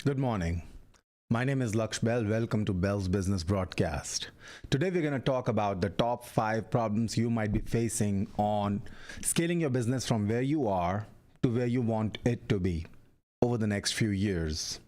Good morning. My name is Lakshya Behl. Welcome to Bell's Business Broadcast. Today we're going to talk about the top 5 problems you might be facing on scaling your business from where you are to where you want it to be over the next few years.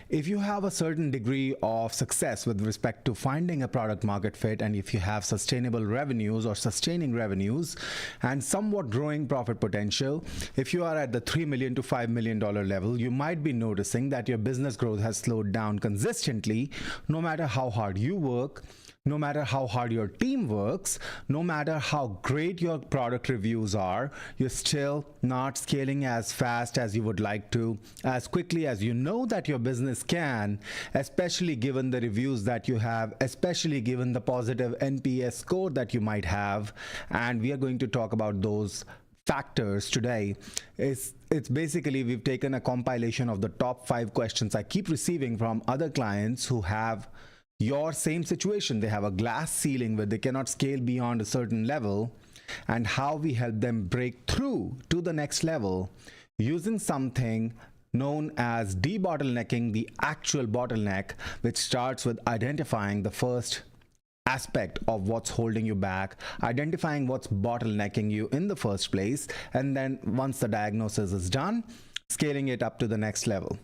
If you have a certain degree of success with respect to finding a product market fit, and if you have sustainable revenues or sustaining revenues and somewhat growing profit potential, if you are at the $3 million to $5 million level, you might be noticing that your business growth has slowed down consistently, no matter how hard you work, no matter how hard your team works, no matter how great your product reviews are, you're still not scaling as fast as you would like to, as quickly as you know that your business can, especially given the reviews that you have, especially given the positive NPS score that you might have. And we are going to talk about those factors today. It's basically, we've taken a compilation of the top 5 questions I keep receiving from other clients who have your same situation. They have a glass ceiling where they cannot scale beyond a certain level, and how we help them break through to the next level using something known as debottlenecking the actual bottleneck, which starts with identifying the first aspect of what's holding you back, identifying what's bottlenecking you in the first place, and then once the diagnosis is done, scaling it up to the next level.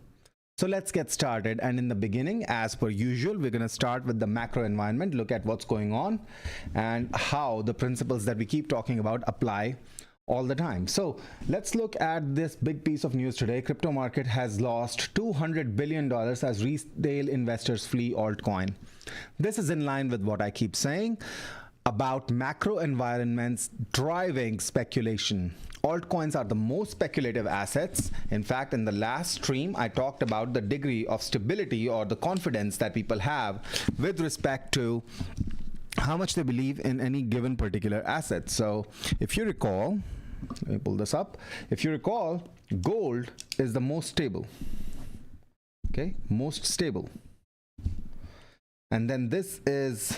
So let's get started. And in the beginning, as per usual, we're going to start with the macro environment, look at what's going on and how the principles that we keep talking about apply all the time. So let's look at this big piece of news today. Crypto market has lost $200 billion as retail investors flee altcoin. This is in line with what I keep saying about macro environments driving speculation. Altcoins are the most speculative assets. In fact, in the last stream, I talked about the degree of stability or the confidence that people have with respect to how much they believe in any given particular asset. So if you recall, let me pull this up. If you recall, gold is the most stable. Okay, most stable. And then this is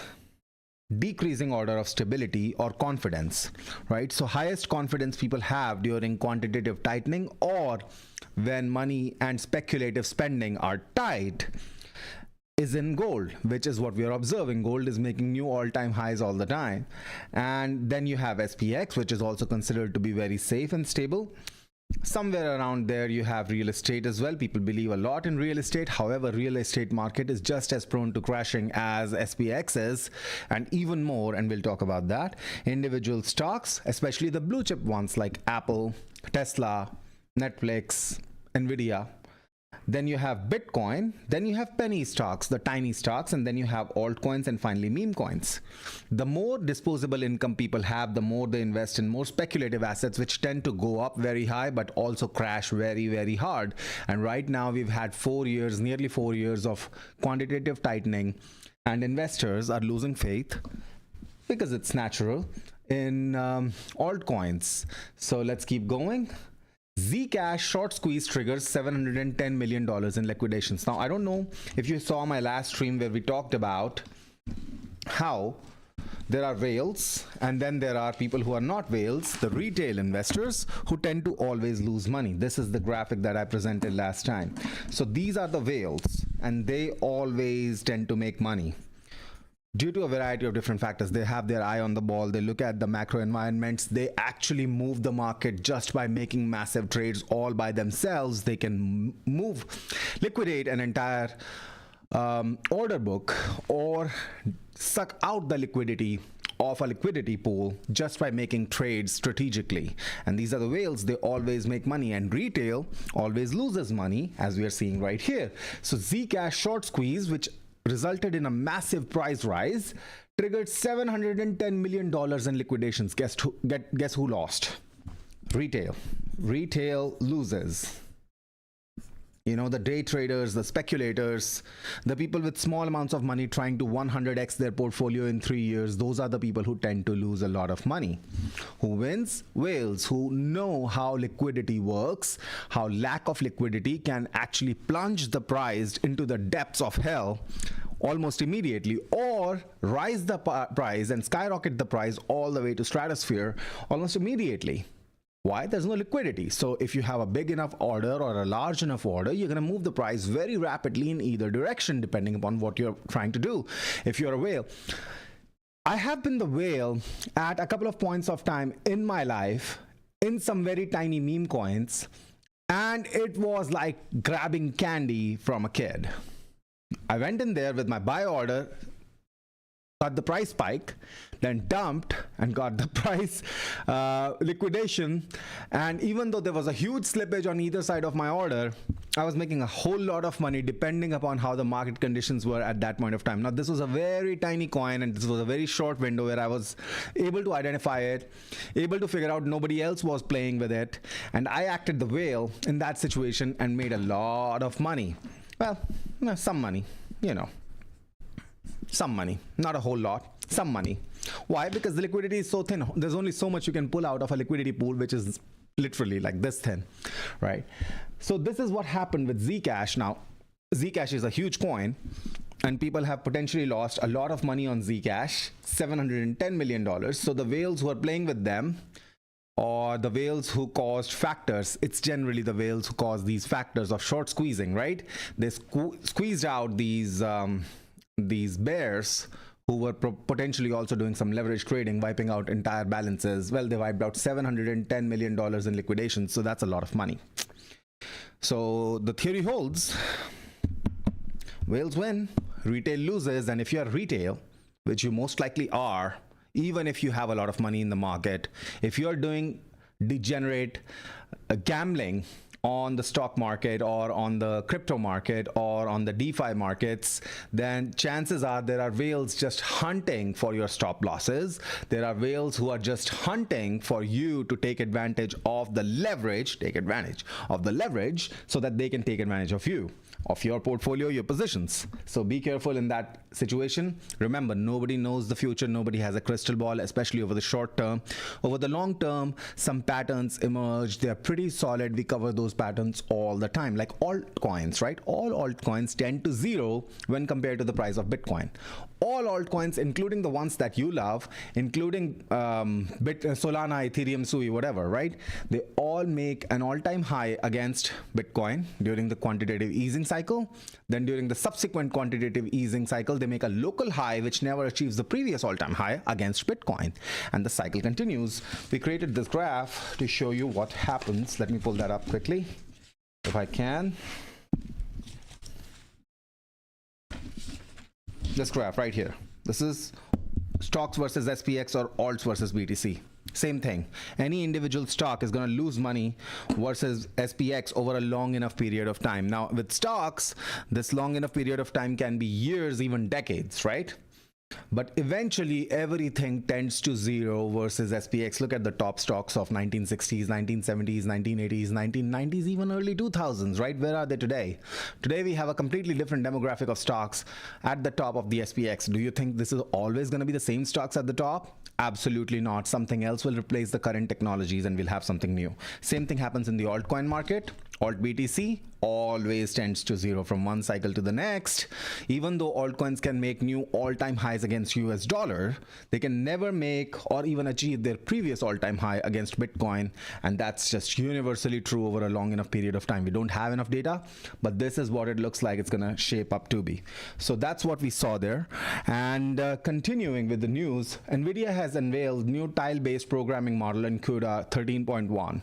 decreasing order of stability or confidence, right? So highest confidence people have during quantitative tightening or when money and speculative spending are tight is in gold, which is what we are observing. Gold is making new all-time highs all the time. And then you have SPX, which is also considered to be very safe and stable. Somewhere around there you have real estate as well. People believe a lot in real estate. However, real estate market is just as prone to crashing as SPX is, and even more, and we'll talk about that. Individual stocks, especially the blue chip ones like Apple, Tesla, Netflix, Nvidia. Then you have Bitcoin, then you have penny stocks, the tiny stocks, and then you have altcoins, and finally meme coins. The more disposable income people have, the more they invest in more speculative assets, which tend to go up very high but also crash very, very hard. And right now we've had 4 years, nearly 4 years of quantitative tightening, and investors are losing faith, because it's natural, in altcoins. So let's keep going. Zcash short squeeze triggers $710 million in liquidations. Now, I don't know if you saw my last stream where we talked about how there are whales and then there are people who are not whales, the retail investors, who tend to always lose money. This is the graphic that I presented last time. So these are the whales, and they always tend to make money due to a variety of different factors. They have their eye on the ball. They look at the macro environments. They actually move the market just by making massive trades all by themselves. They can liquidate an entire order book or suck out the liquidity of a liquidity pool just by making trades strategically. And these are the whales. They always make money, and retail always loses money, as we are seeing right here. So Zcash short squeeze, which resulted in a massive price rise, triggered $710 million in liquidations. Guess who lost? Retail. Retail loses. You know, the day traders, the speculators, the people with small amounts of money trying to 100x their portfolio in 3 years, those are the people who tend to lose a lot of money. Who wins? Whales, who know how liquidity works, how lack of liquidity can actually plunge the price into the depths of hell almost immediately, or rise the price and skyrocket the price all the way to stratosphere almost immediately. Why? There's no liquidity. So if you have a big enough order or a large enough order, you're going to move the price very rapidly in either direction, depending upon what you're trying to do. If you're a whale, I have been the whale at a couple of points of time in my life in some very tiny meme coins, and it was like grabbing candy from a kid. I went in there with my buy order, got the price spike, then dumped and got the price liquidation. And even though there was a huge slippage on either side of my order, I was making a whole lot of money depending upon how the market conditions were at that point of time. Now, this was a very tiny coin, and this was a very short window where I was able to identify it, able to figure out nobody else was playing with it, and I acted the whale in that situation and made a lot of money. Well, some money, some money, not a whole lot, some money. Why? Because the liquidity is so thin. There's only so much you can pull out of a liquidity pool, which is literally like this thin, right? So this is what happened with Zcash. Now, Zcash is a huge coin, and people have potentially lost a lot of money on Zcash, $710 million. So the whales who are playing with them, or the whales who caused factors, it's generally the whales who cause these factors of short squeezing, right? They squeezed out these bears who were potentially also doing some leverage trading, wiping out entire balances. Well, they wiped out $710 million in liquidation, so that's a lot of money. So the theory holds, whales win, retail loses, and if you're retail, which you most likely are, even if you have a lot of money in the market, if you're doing degenerate gambling on the stock market or on the crypto market or on the DeFi markets, then chances are there are whales just hunting for your stop losses. There are whales who are just hunting for you to take advantage of the leverage, so that they can take advantage of you, of your portfolio, your positions. So be careful in that situation. Remember, nobody knows the future. Nobody has a crystal ball, especially over the short term. Over the long term, some patterns emerge. They are pretty solid. We cover those patterns all the time, like altcoins, right? All altcoins tend to zero when compared to the price of Bitcoin. All altcoins, including the ones that you love, including Solana, Ethereum, Sui, whatever, right? They all make an all-time high against Bitcoin during the quantitative easing cycle. Then during the subsequent quantitative easing cycle, they make a local high which never achieves the previous all-time high against Bitcoin. And the cycle continues. We created this graph to show you what happens. Let me pull that up quickly, if I can. This graph right here. This is stocks versus SPX or alts versus BTC. Same thing. Any individual stock is going to lose money versus SPX over a long enough period of time. Now, with stocks, this long enough period of time can be years, even decades, right? But eventually, everything tends to zero versus SPX. Look at the top stocks of 1960s, 1970s, 1980s, 1990s, even early 2000s, right? Where are they today? Today, we have a completely different demographic of stocks at the top of the SPX. Do you think this is always going to be the same stocks at the top? Absolutely not. Something else will replace the current technologies and we'll have something new. Same thing happens in the altcoin market. Alt BTC always tends to zero from one cycle to the next. Even though altcoins can make new all-time highs against US dollar, they can never make or even achieve their previous all-time high against Bitcoin. And that's just universally true over a long enough period of time. We don't have enough data, but this is what it looks like it's going to shape up to be. So that's what we saw there. And continuing with the news, NVIDIA has unveiled new tile-based programming model in CUDA 13.1.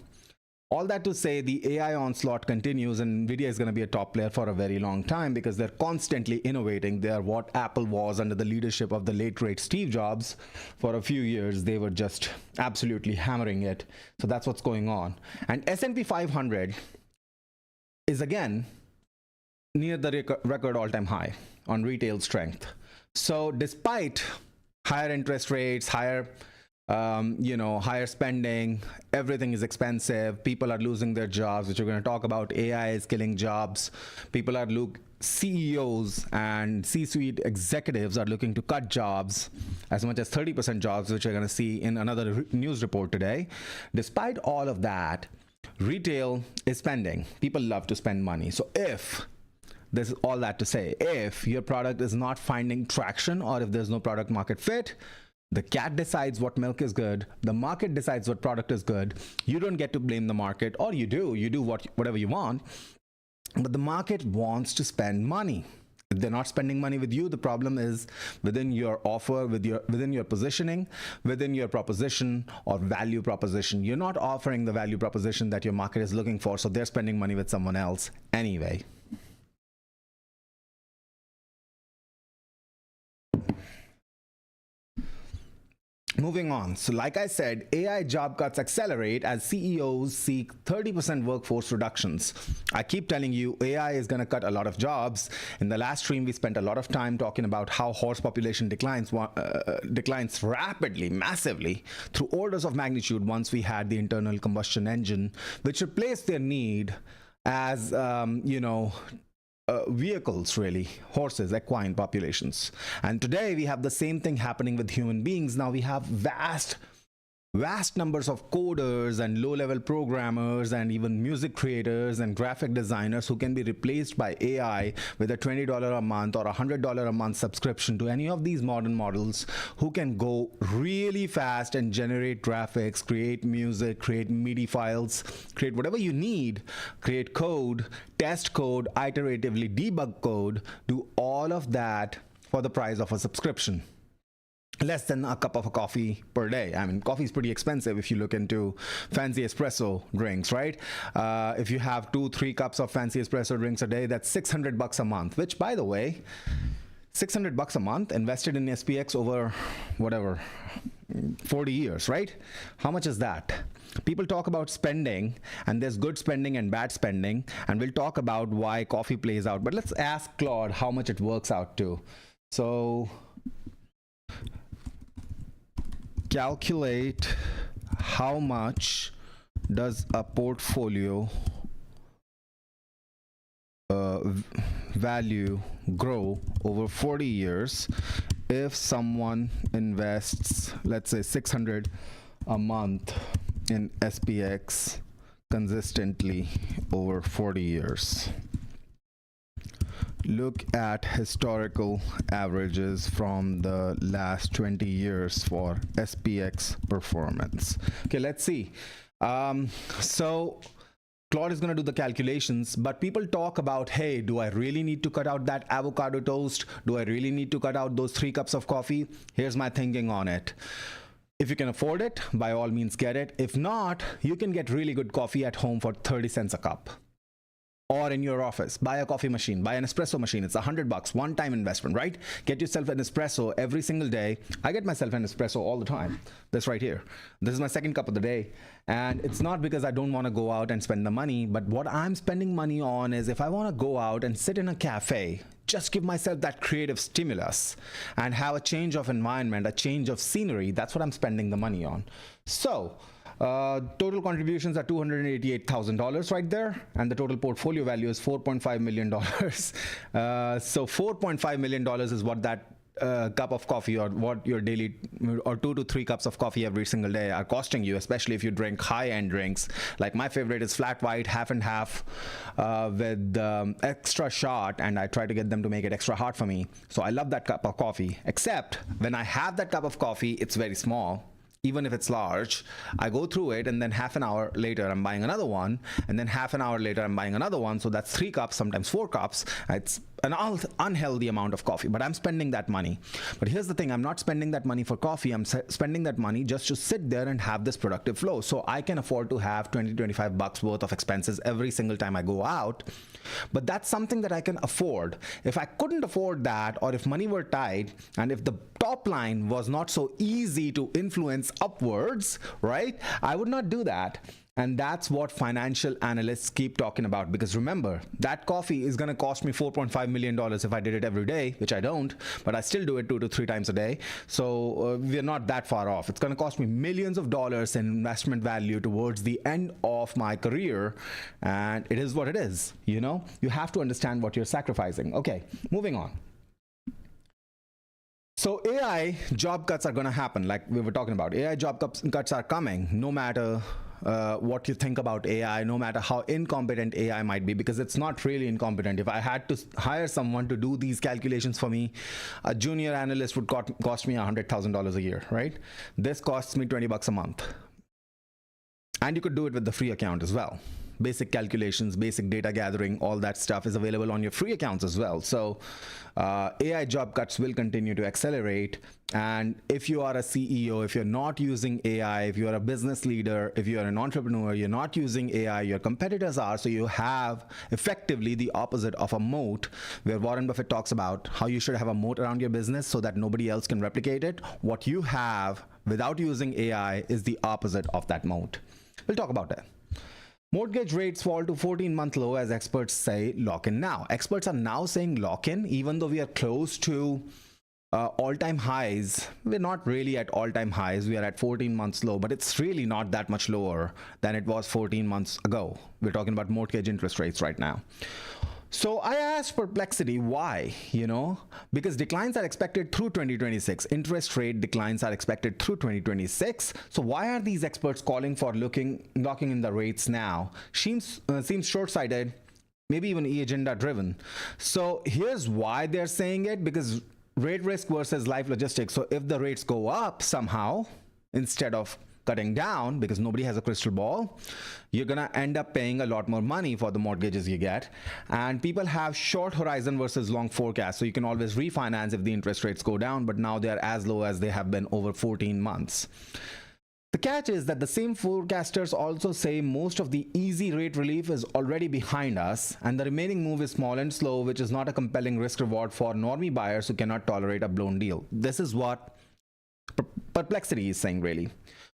All that to say, the AI onslaught continues, and NVIDIA is going to be a top player for a very long time because they're constantly innovating. They are what Apple was under the leadership of the late great Steve Jobs. For a few years, they were just absolutely hammering it. So that's what's going on. And S&P 500 is again near the record all-time high on retail strength. So despite higher interest rates, higher spending, everything is expensive, people are losing their jobs, which we're going to talk about. AI is killing jobs. People are CEOs and C-suite executives are looking to cut jobs, as much as 30% jobs, which we're going to see in another news report today. Despite all of that, retail is spending. People love to spend money. So if this is all that to say, if your product is not finding traction or if there's no product market fit, The cat decides what milk is good. The market decides what product is good. You don't get to blame the market, or you do. You do whatever you want. But the market wants to spend money. If they're not spending money with you, the problem is within your offer, within your positioning, within your proposition or value proposition. You're not offering the value proposition that your market is looking for, so they're spending money with someone else anyway. Moving on. So like I said, AI job cuts accelerate as CEOs seek 30% workforce reductions. I keep telling you, AI is going to cut a lot of jobs. In the last stream, we spent a lot of time talking about how horse population declines rapidly, massively, through orders of magnitude once we had the internal combustion engine, which replaced their need as, vehicles, really, horses, equine populations. And today we have the same thing happening with human beings. Now we have vast numbers of coders and low-level programmers and even music creators and graphic designers who can be replaced by AI with a $20 a month or $100 a month subscription to any of these modern models, who can go really fast and generate graphics, create music, create MIDI files, create whatever you need, create code, test code, iteratively debug code, do all of that for the price of a subscription. Less than a cup of a coffee per day. I mean, coffee is pretty expensive if you look into fancy espresso drinks, right? If you have 2-3 cups of fancy espresso drinks a day, that's $600 a month, which, by the way, $600 a month invested in SPX over whatever 40 years, right? How much is that? People talk about spending, and there's good spending and bad spending, and we'll talk about why coffee plays out. But let's ask Claude how much it works out to. So calculate how much does a portfolio value grow over 40 years if someone invests, let's say, 600 a month in SPX consistently over 40 years. Look at historical averages from the last 20 years for SPX performance. Okay, let's see. So Claude is going to do the calculations, but people talk about, hey, do I really need to cut out that avocado toast? Do I really need to cut out those 3 cups of coffee? Here's my thinking on it. If you can afford it, by all means get it. If not, you can get really good coffee at home for 30 cents a cup. Or in your office, buy a coffee machine, buy an espresso machine. It's $100, one-time investment, right? Get yourself an espresso every single day. I get myself an espresso all the time. This right here. This is my second cup of the day. And it's not because I don't want to go out and spend the money, but what I'm spending money on is if I want to go out and sit in a cafe, just give myself that creative stimulus and have a change of environment, a change of scenery. That's what I'm spending the money on. So total contributions are $288,000 right there, and the total portfolio value is $4.5 million. So $4.5 million is what that cup of coffee, or what your daily, or 2 to 3 cups of coffee every single day are costing you, especially if you drink high-end drinks. Like my favorite is flat white, half and half, with extra shot, and I try to get them to make it extra hot for me. So I love that cup of coffee, except when I have that cup of coffee, it's very small. Even if it's large, I go through it, and then half an hour later I'm buying another one, and then half an hour later I'm buying another one. So that's 3 cups, sometimes 4 cups. It's an unhealthy amount of coffee, but I'm spending that money. But here's the thing, I'm not spending that money for coffee. I'm spending that money just to sit there and have this productive flow. So I can afford to have $20-25 worth of expenses every single time I go out. But that's something that I can afford. If I couldn't afford that, or if money were tight, and if the top line was not so easy to influence upwards, right, I would not do that. And that's what financial analysts keep talking about, because remember, that coffee is going to cost me $4.5 million if I did it every day, which I don't, but I still do it 2 to 3 times a day. So we're not that far off. It's going to cost me millions of dollars in investment value towards the end of my career, and it is what it is. You know, you have to understand what you're sacrificing. Okay, moving on. So AI job cuts are going to happen, like we were talking about. AI job cuts are coming, no matter what you think about AI, no matter how incompetent AI might be, because it's not really incompetent. If I had to hire someone to do these calculations for me, a junior analyst would cost me $100,000 a year, right? This costs me $20 a month. And you could do it with the free account as well. Basic calculations, basic data gathering, all that stuff is available on your free accounts as well. So AI job cuts will continue to accelerate. And if you are a CEO, if you're not using AI, if you're a business leader, if you're an entrepreneur, you're not using AI, your competitors are. So you have effectively the opposite of a moat, where Warren Buffett talks about how you should have a moat around your business so that nobody else can replicate it. What you have without using AI is the opposite of that moat. We'll talk about that. Mortgage rates fall to 14-month low as experts say lock in now. Experts are now saying lock in, even though we are close to all-time highs. We're not really at all-time highs. We are at 14 months low, but it's really not that much lower than it was 14 months ago. We're talking about mortgage interest rates right now. So I asked Perplexity why, because declines are expected through 2026. Interest rate declines are expected through 2026. So why are these experts calling for locking in the rates now? Seems short-sighted, maybe even agenda driven. So here's why they're saying it, because rate risk versus life logistics. So if the rates go up somehow, instead of cutting down, because nobody has a crystal ball, you're gonna end up paying a lot more money for the mortgages you get. And people have short horizon versus long forecast, so you can always refinance if the interest rates go down, but now they're as low as they have been over 14 months. The catch is that the same forecasters also say most of the easy rate relief is already behind us, and the remaining move is small and slow, which is not a compelling risk reward for normie buyers who cannot tolerate a blown deal. This is what Perplexity is saying, really.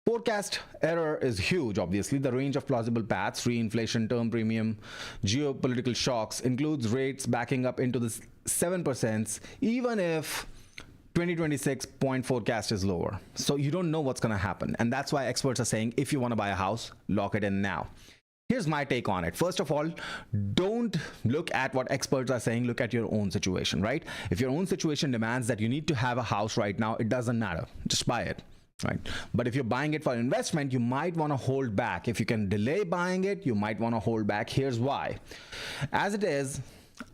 Forecast error is huge, obviously. The range of plausible paths, reinflation, term premium, geopolitical shocks, includes rates backing up into the 7%, even if 2026 point forecast is lower. So you don't know what's going to happen. And that's why experts are saying, if you want to buy a house, lock it in now. Here's my take on it. First of all, don't look at what experts are saying. Look at your own situation, right? If your own situation demands that you need to have a house right now, it doesn't matter. Just buy it. Right. But if you're buying it for investment, you might want to hold back. If you can delay buying it, you might want to hold back. Here's why. As it is,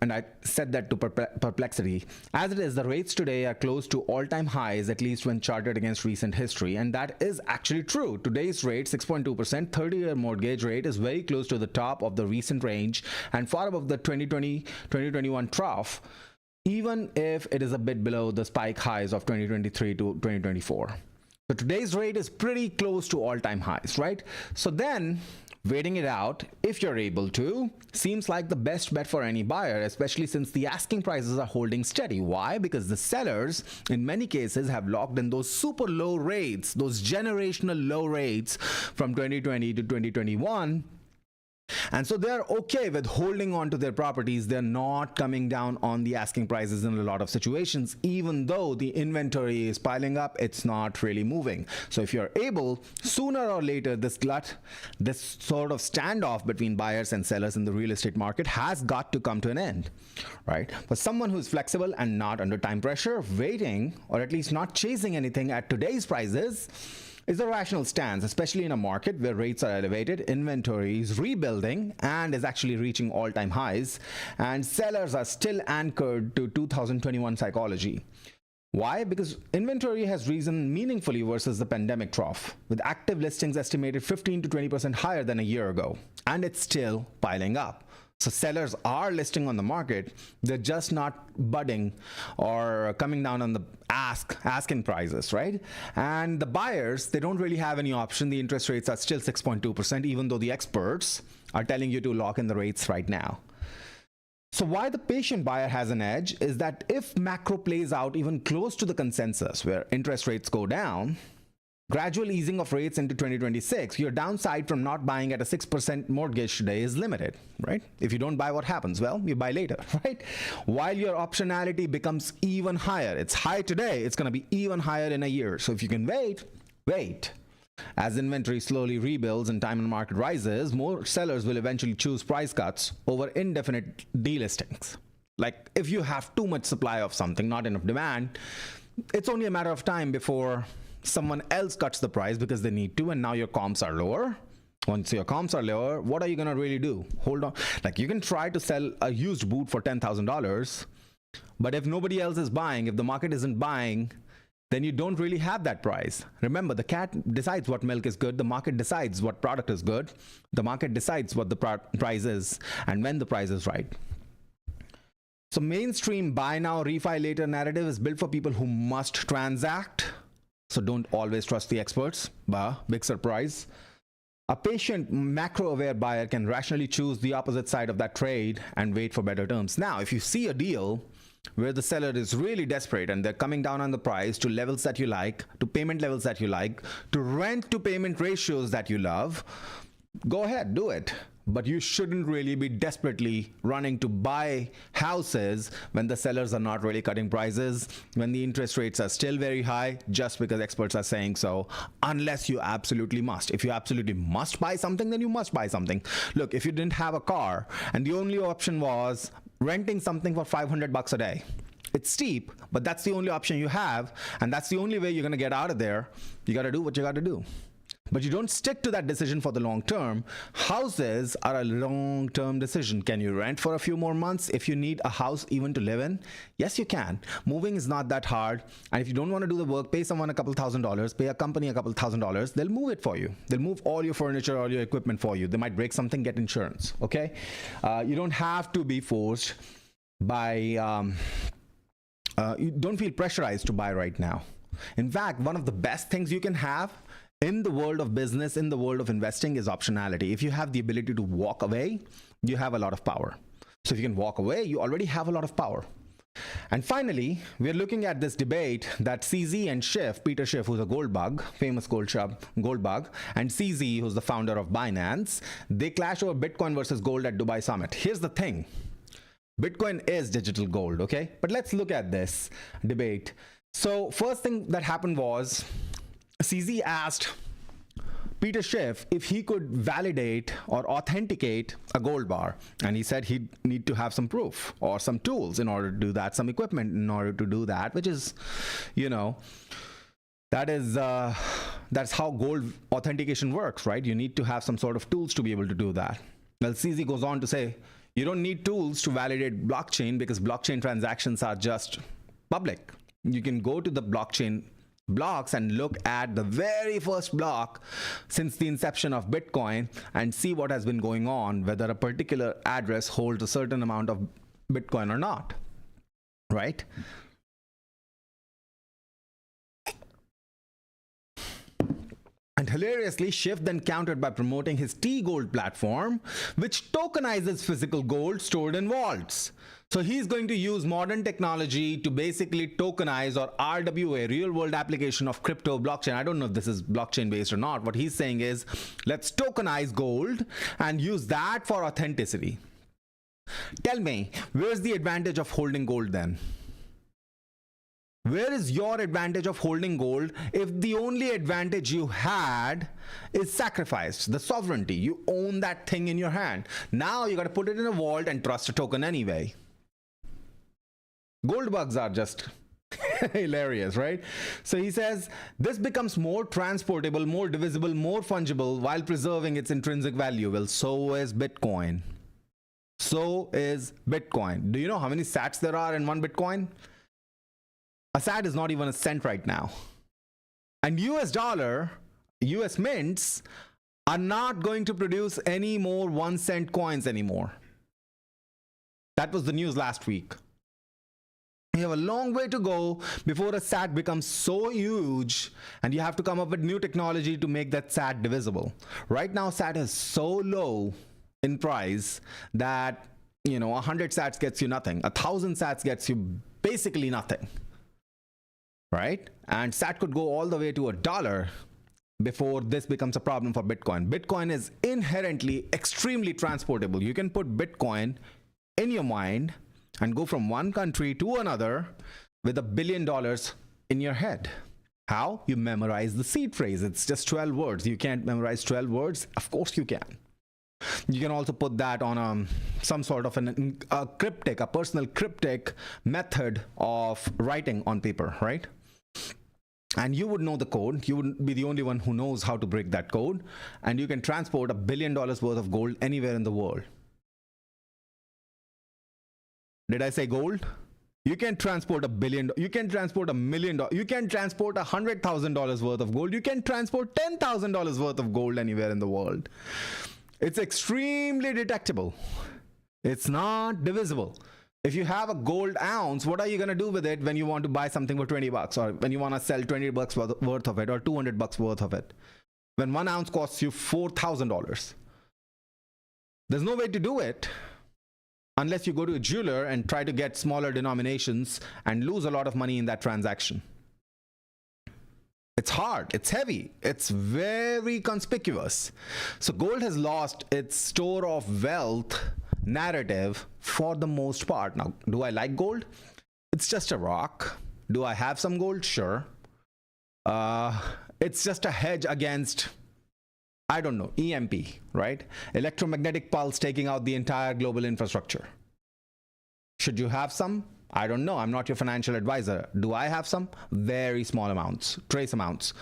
and I said that to Perplexity, as it is, the rates today are close to all-time highs, at least when charted against recent history. And that is actually true. Today's rate, 6.2%, 30-year mortgage rate, is very close to the top of the recent range and far above the 2020-2021 trough, even if it is a bit below the spike highs of 2023 to 2024. So today's rate is pretty close to all-time highs, right? So then, waiting it out, if you're able to, seems like the best bet for any buyer, especially since the asking prices are holding steady. Why? Because the sellers, in many cases, have locked in those super low rates, those generational low rates from 2020 to 2021. And so they're okay with holding on to their properties. They're not coming down on the asking prices in a lot of situations. Even though the inventory is piling up, it's not really moving. So if you're able, sooner or later, this sort of standoff between buyers and sellers in the real estate market has got to come to an end, right? For someone who's flexible and not under time pressure, waiting, or at least not chasing anything at today's prices, is a rational stance, especially in a market where rates are elevated, inventory is rebuilding and is actually reaching all-time highs, and sellers are still anchored to 2021 psychology. Why? Because inventory has risen meaningfully versus the pandemic trough, with active listings estimated 15 to 20% higher than a year ago, and it's still piling up. So sellers are listing on the market, they're just not budding or coming down on the asking prices, right? And the buyers, they don't really have any option. The interest rates are still 6.2%, even though the experts are telling you to lock in the rates right now. So why the patient buyer has an edge is that if macro plays out even close to the consensus, where interest rates go down, gradual easing of rates into 2026, your downside from not buying at a 6% mortgage today is limited, right? If you don't buy, what happens? Well, you buy later, right? While your optionality becomes even higher. It's high today, it's going to be even higher in a year. So if you can wait. As inventory slowly rebuilds and time in the market rises, more sellers will eventually choose price cuts over indefinite delistings. Like if you have too much supply of something, not enough demand, it's only a matter of time before someone else cuts the price because they need to, and now your comps are lower. Once your comps are lower, what are you going to really do? Hold on. Like, you can try to sell a used boot for $10,000, but if nobody else is buying, if the market isn't buying, then you don't really have that price. Remember, the cat decides what milk is good. The market decides what product is good. The market decides what the price is and when the price is right. So mainstream buy now, refi later narrative is built for people who must transact. So don't always trust the experts. Bah, big surprise. A patient, macro-aware buyer can rationally choose the opposite side of that trade and wait for better terms. Now, if you see a deal where the seller is really desperate and they're coming down on the price to levels that you like, to payment levels that you like, to rent to payment ratios that you love, go ahead, do it. But you shouldn't really be desperately running to buy houses when the sellers are not really cutting prices, when the interest rates are still very high, just because experts are saying so, unless you absolutely must. If you absolutely must buy something, then you must buy something. Look, if you didn't have a car and the only option was renting something for $500 a day, it's steep, but that's the only option you have, and that's the only way you're going to get out of there. You got to do what you got to do. But you don't stick to that decision for the long term. Houses are a long-term decision. Can you rent for a few more months if you need a house even to live in? Yes, you can. Moving is not that hard. And if you don't want to do the work, pay someone a couple $1,000s, pay a company a couple $1,000s. They'll move it for you. They'll move all your furniture, all your equipment for you. They might break something, get insurance, okay? You don't have to be forced by, you don't feel pressurized to buy right now. In fact, one of the best things you can have in the world of business, in the world of investing, is optionality. If you have the ability to walk away, you have a lot of power. So if you can walk away, you already have a lot of power. And finally, we're looking at this debate that CZ and Schiff, Peter Schiff, who's a gold bug, famous gold bug, and CZ, who's the founder of Binance, they clash over Bitcoin versus gold at Dubai Summit. Here's the thing. Bitcoin is digital gold, okay? But let's look at this debate. So first thing that happened was CZ asked Peter Schiff if he could validate or authenticate a gold bar. And he said he'd need to have some proof or some tools in order to do that, some equipment in order to do that, which is, you know, that's how gold authentication works, right? You need to have some sort of tools to be able to do that. Well, CZ goes on to say, you don't need tools to validate blockchain because blockchain transactions are just public. You can go to the blockchain blocks and look at the very first block since the inception of Bitcoin and see what has been going on, whether a particular address holds a certain amount of Bitcoin or not, right? And hilariously, Schiff then countered by promoting his T-Gold platform, which tokenizes physical gold stored in vaults. So he's going to use modern technology to basically tokenize, or RWA, real-world application of crypto blockchain. I don't know if this is blockchain-based or not. What he's saying is, let's tokenize gold and use that for authenticity. Tell me, where's the advantage of holding gold then? Where is your advantage of holding gold if the only advantage you had is sacrificed, the sovereignty? You own that thing in your hand. Now you got to put it in a vault and trust a token anyway. Gold bugs are just hilarious, right? So he says, this becomes more transportable, more divisible, more fungible while preserving its intrinsic value. Well, so is Bitcoin. So is Bitcoin. Do you know how many sats there are in one Bitcoin? A sat is not even a cent right now. And US dollar, US mints are not going to produce any more 1 cent coins anymore. That was the news last week. You have a long way to go before a sat becomes so huge and you have to come up with new technology to make that sat divisible. Right now, sat is so low in price that, you know, 100 sats gets you nothing. 1,000 sats gets you basically nothing. Right? And sat could go all the way to $1 before this becomes a problem for Bitcoin. Bitcoin is inherently extremely transportable. You can put Bitcoin in your mind and go from one country to another with $1 billion in your head. How? You memorize the seed phrase. It's just 12 words. You can't memorize 12 words? Of course you can. You can also put that on some sort of a personal cryptic method of writing on paper, right? and you would know the code. You would be the only one who knows how to break that code, and you can transport $1 billion worth of gold anywhere in the world. Did I say gold? You can transport $1 billion, you can transport $1 million, you can transport $100,000 worth of gold, you can transport $10,000 worth of gold anywhere in the world. It's extremely detectable. It's not divisible. If you have a gold ounce, what are you going to do with it when you want to buy something for 20 bucks, or when you want to sell 20 bucks worth of it, or 200 bucks worth of it? When 1 ounce costs you $4,000. There's no way to do it unless you go to a jeweler and try to get smaller denominations and lose a lot of money in that transaction. It's hard, it's heavy, it's very conspicuous. So gold has lost its store of wealth narrative for the most part. Now, do I like gold? It's just a rock. Do I have some gold? Sure. It's just a hedge against, I don't know, EMP, right? Electromagnetic pulse taking out the entire global infrastructure. Should you have some? I don't know. I'm not your financial advisor. Do I have some? Very small amounts, trace amounts.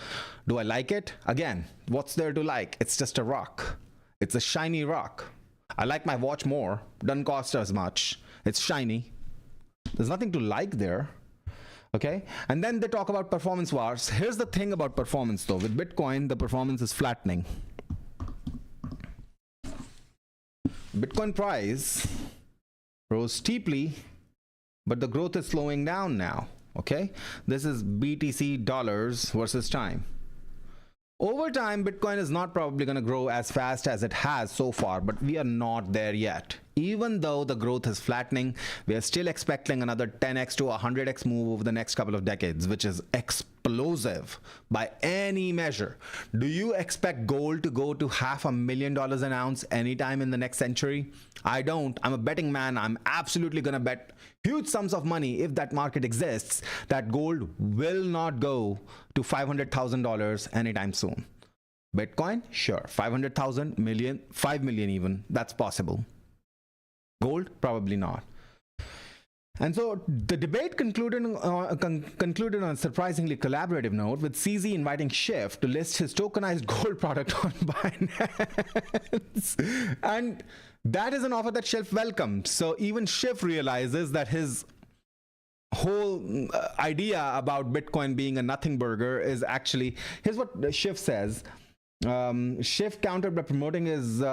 Do I like it? Again, what's there to like? It's just a rock. It's a shiny rock. I like my watch more. Doesn't cost as much. It's shiny. There's nothing to like there. Okay. And then they talk about performance wars. Here's the thing about performance though. With Bitcoin, the performance is flattening. Bitcoin price rose steeply, but the growth is slowing down now. Okay. This is BTC dollars versus time. Over time, Bitcoin is not probably going to grow as fast as it has so far, but we are not there yet. Even though the growth is flattening, we are still expecting another 10x to 100x move over the next couple of decades, which is explosive by any measure. Do you expect gold to go to $500,000 an ounce anytime in the next century? I don't. I'm a betting man. I'm absolutely going to bet huge sums of money, if that market exists, that gold will not go to $500,000 anytime soon. Bitcoin, sure, 500,000, million, 5 million even, that's possible. Gold, probably not. And so the debate concluded on a surprisingly collaborative note, with CZ inviting Schiff to list his tokenized gold product on Binance. And that is an offer that Schiff welcomed. So even Schiff realizes that his whole idea about Bitcoin being a nothing burger is actually, here's what Schiff says. Schiff countered by promoting his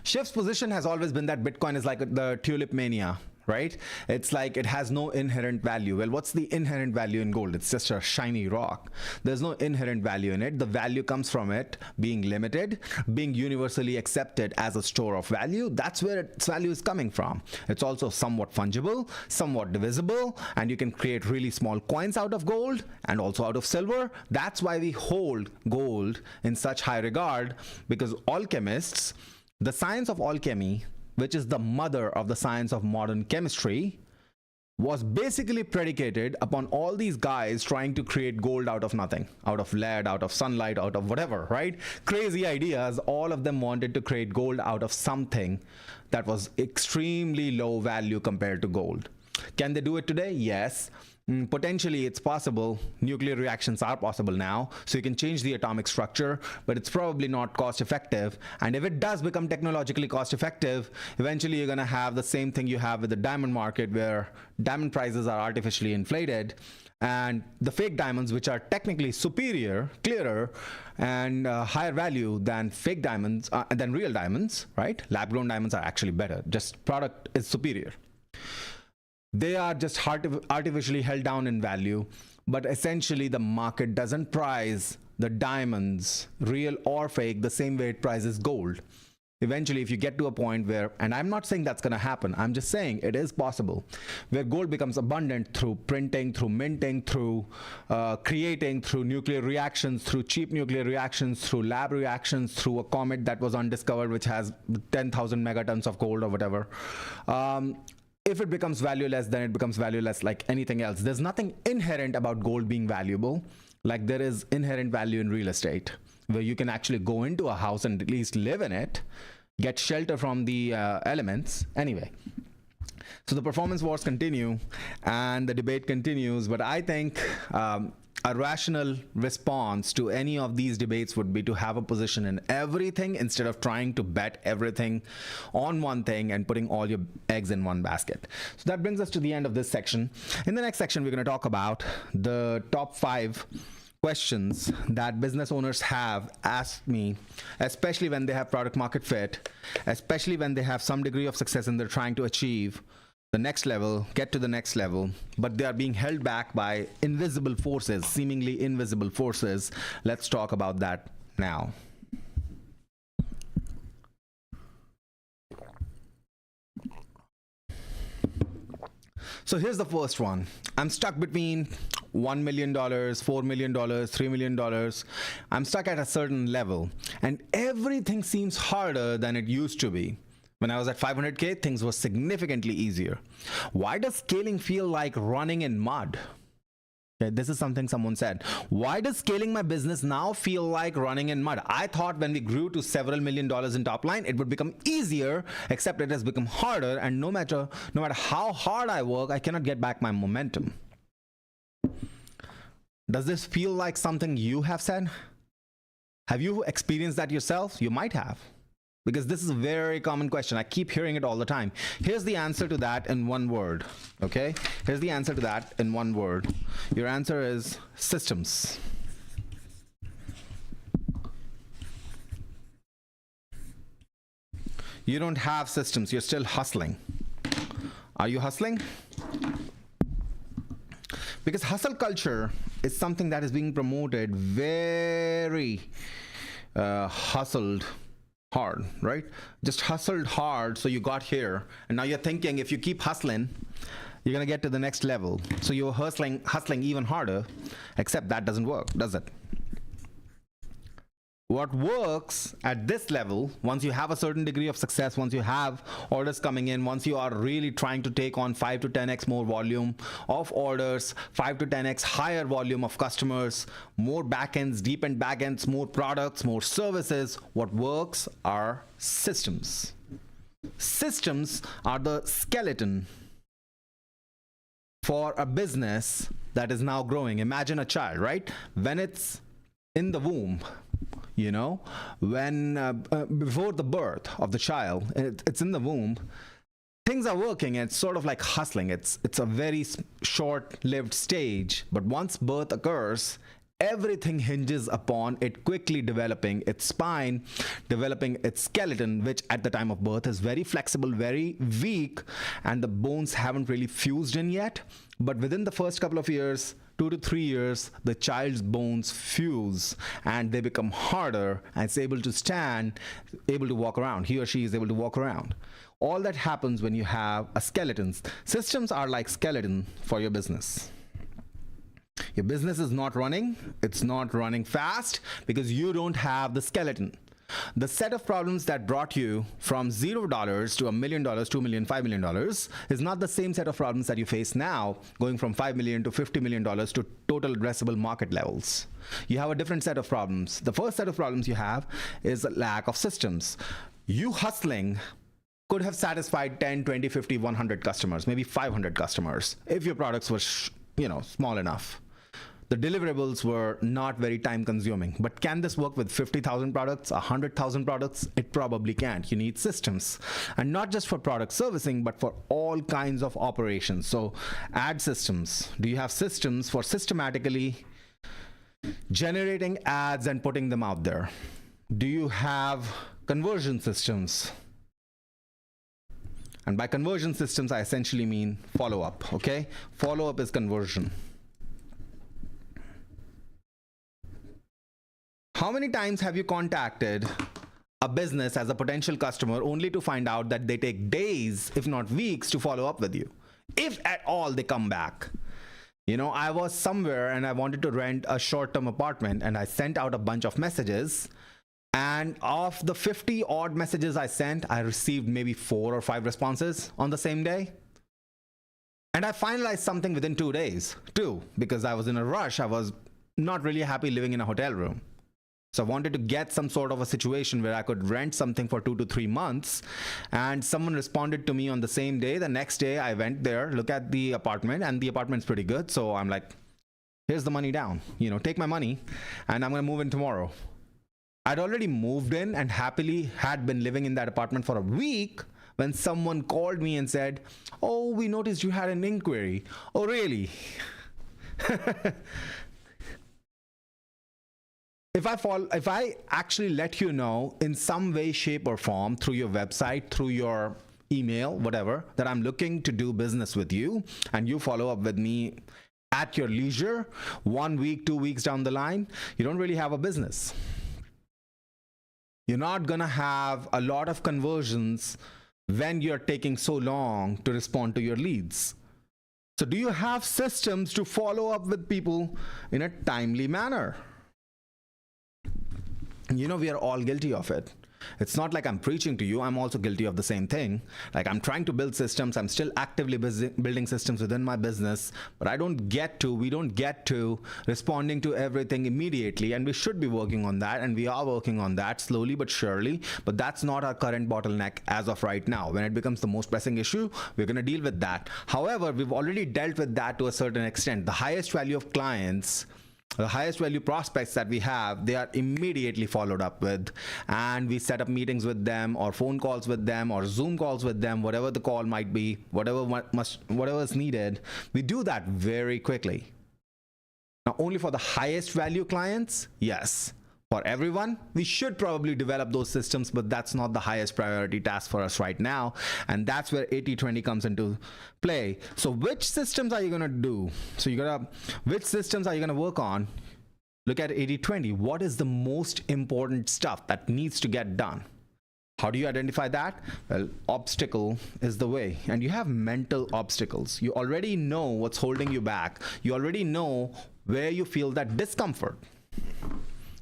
Schiff's position has always been that Bitcoin is like the tulip mania, right? It's like it has no inherent value. Well, what's the inherent value in gold? It's just a shiny rock. There's no inherent value in it. The value comes from it being limited, being universally accepted as a store of value. That's where its value is coming from. It's also somewhat fungible, somewhat divisible, and you can create really small coins out of gold and also out of silver. That's why we hold gold in such high regard, because alchemists, the science of alchemy, which is the mother of the science of modern chemistry, was basically predicated upon all these guys trying to create gold out of nothing, out of lead, out of sunlight, out of whatever, right? Crazy ideas. All of them wanted to create gold out of something that was extremely low value compared to gold. Can they do it today? Yes. Potentially it's possible. Nuclear reactions are possible now, so you can change the atomic structure, but it's probably not cost effective. And if it does become technologically cost effective, eventually you're going to have the same thing you have with the diamond market, where diamond prices are artificially inflated, and the fake diamonds, which are technically superior, clearer, and higher value than fake diamonds, than real diamonds, right? Lab grown diamonds are actually better. Just product is superior. They are just artificially held down in value, but essentially the market doesn't price the diamonds, real or fake, the same way it prices gold. Eventually, if you get to a point where, and I'm not saying that's going to happen, I'm just saying it is possible, where gold becomes abundant through printing, through minting, through creating, through nuclear reactions, through cheap nuclear reactions, through lab reactions, through a comet that was undiscovered, which has 10,000 megatons of gold or whatever. If it becomes valueless, then it becomes valueless like anything else. There's nothing inherent about gold being valuable, like there is inherent value in real estate, where you can actually go into a house and at least live in it, get shelter from the elements. Anyway, So the performance wars continue and the debate continues, but I think a rational response to any of these debates would be to have a position in everything instead of trying to bet everything on one thing and putting all your eggs in one basket. So that brings us to the end of this section. In the next section, we're going to talk about the top 5 questions that business owners have asked me, especially when they have product market fit, especially when they have some degree of success and they're trying to achieve the next level, get to the next level, but they are being held back by invisible forces, seemingly invisible forces. Let's talk about that now. So here's the first one. I'm stuck between $1 million, $4 million, $3 million. I'm stuck at a certain level and everything seems harder than it used to be. When I was at 500K, things were significantly easier. Why does scaling feel like running in mud? Okay, this is something someone said. Why does scaling my business now feel like running in mud? I thought when we grew to several $1 million in top line, it would become easier, except it has become harder. And no matter how hard I work, I cannot get back my momentum. Does this feel like something you have said? Have you experienced that yourself? You might have. Because this is a very common question. I keep hearing it all the time. Here's the answer to that in one word. Okay? Here's the answer to that in one word. Your answer is systems. You don't have systems. You're still hustling. Are you hustling? Because hustle culture is something that is being promoted very hustled hard, right? Just hustled hard, so you got here, and now you're thinking if you keep hustling, you're gonna get to the next level. So you're hustling even harder, except that doesn't work, does it? What works at this level, once you have a certain degree of success, once you have orders coming in, once you are really trying to take on 5 to 10x more volume of orders, 5 to 10x higher volume of customers, more backends, deep-end backends, more products, more services, what works are systems. Systems are the skeleton for a business that is now growing. Imagine a child, right? When it's in the womb, you know, when before the birth of the child, it's in the womb, things are working and it's sort of like hustling. It's a very short-lived stage, but once birth occurs, everything hinges upon it quickly developing its spine, developing its skeleton, which at the time of birth is very flexible, very weak, and the bones haven't really fused in yet. But within the first couple of years, 2 to 3 years, the child's bones fuse and they become harder and it's able to stand, able to walk around. He or she is able to walk around. All that happens when you have a skeleton. Systems are like skeleton for your business. Your business is not running. It's not running fast because you don't have the skeleton. The set of problems that brought you from $0 to $1 million, $2 million, $5 million is not the same set of problems that you face now, going from $5 million to $50 million to total addressable market levels. You have a different set of problems. The first set of problems you have is a lack of systems. You hustling could have satisfied 10, 20, 50, 100 customers, maybe 500 customers if your products were, small enough. The deliverables were not very time consuming, but can this work with 50,000 products, 100,000 products? It probably can't. You need systems, and not just for product servicing, but for all kinds of operations. So ad systems. Do you have systems for systematically generating ads and putting them out there? Do you have conversion systems? And by conversion systems, I essentially mean follow-up, okay? Follow-up is conversion. How many times have you contacted a business as a potential customer only to find out that they take days, if not weeks, to follow up with you? If at all they come back. I was somewhere and I wanted to rent a short-term apartment and I sent out a bunch of messages, and of the 50 odd messages I sent, I received maybe 4 or 5 responses on the same day. And I finalized something within 2 days too, because I was in a rush. I was not really happy living in a hotel room. So I wanted to get some sort of a situation where I could rent something for 2 to 3 months, and someone responded to me on the same day. The next day I went there, look at the apartment, and the apartment's pretty good. So I'm like, here's the money down, take my money and I'm going to move in tomorrow. I'd already moved in and happily had been living in that apartment for a week when someone called me and said, oh, we noticed you had an inquiry. Oh, really? If I actually let you know in some way, shape, or form through your website, through your email, whatever, that I'm looking to do business with you, and you follow up with me at your leisure, 1 week, 2 weeks down the line, you don't really have a business. You're not gonna have a lot of conversions when you're taking so long to respond to your leads. So do you have systems to follow up with people in a timely manner? We are all guilty of it. It's not like I'm preaching to you. I'm also guilty of the same thing. Like, I'm trying to build systems. I'm still actively building systems within my business, but we don't get to responding to everything immediately. And we should be working on that. And we are working on that slowly but surely. But that's not our current bottleneck as of right now. When it becomes the most pressing issue, we're going to deal with that. However, we've already dealt with that to a certain extent. The highest value of clients, the highest value prospects that we have, they are immediately followed up with, and we set up meetings with them, or phone calls with them, or Zoom calls with them, whatever the call might be, whatever is needed. We do that very quickly. Now, only for the highest value clients, yes. For everyone, we should probably develop those systems, but that's not the highest priority task for us right now. And that's where 80-20 comes into play. So which systems are you going to do? Which systems are you going to work on? Look at 80-20. What is the most important stuff that needs to get done? How do you identify that? Well, obstacle is the way. And you have mental obstacles. You already know what's holding you back. You already know where you feel that discomfort.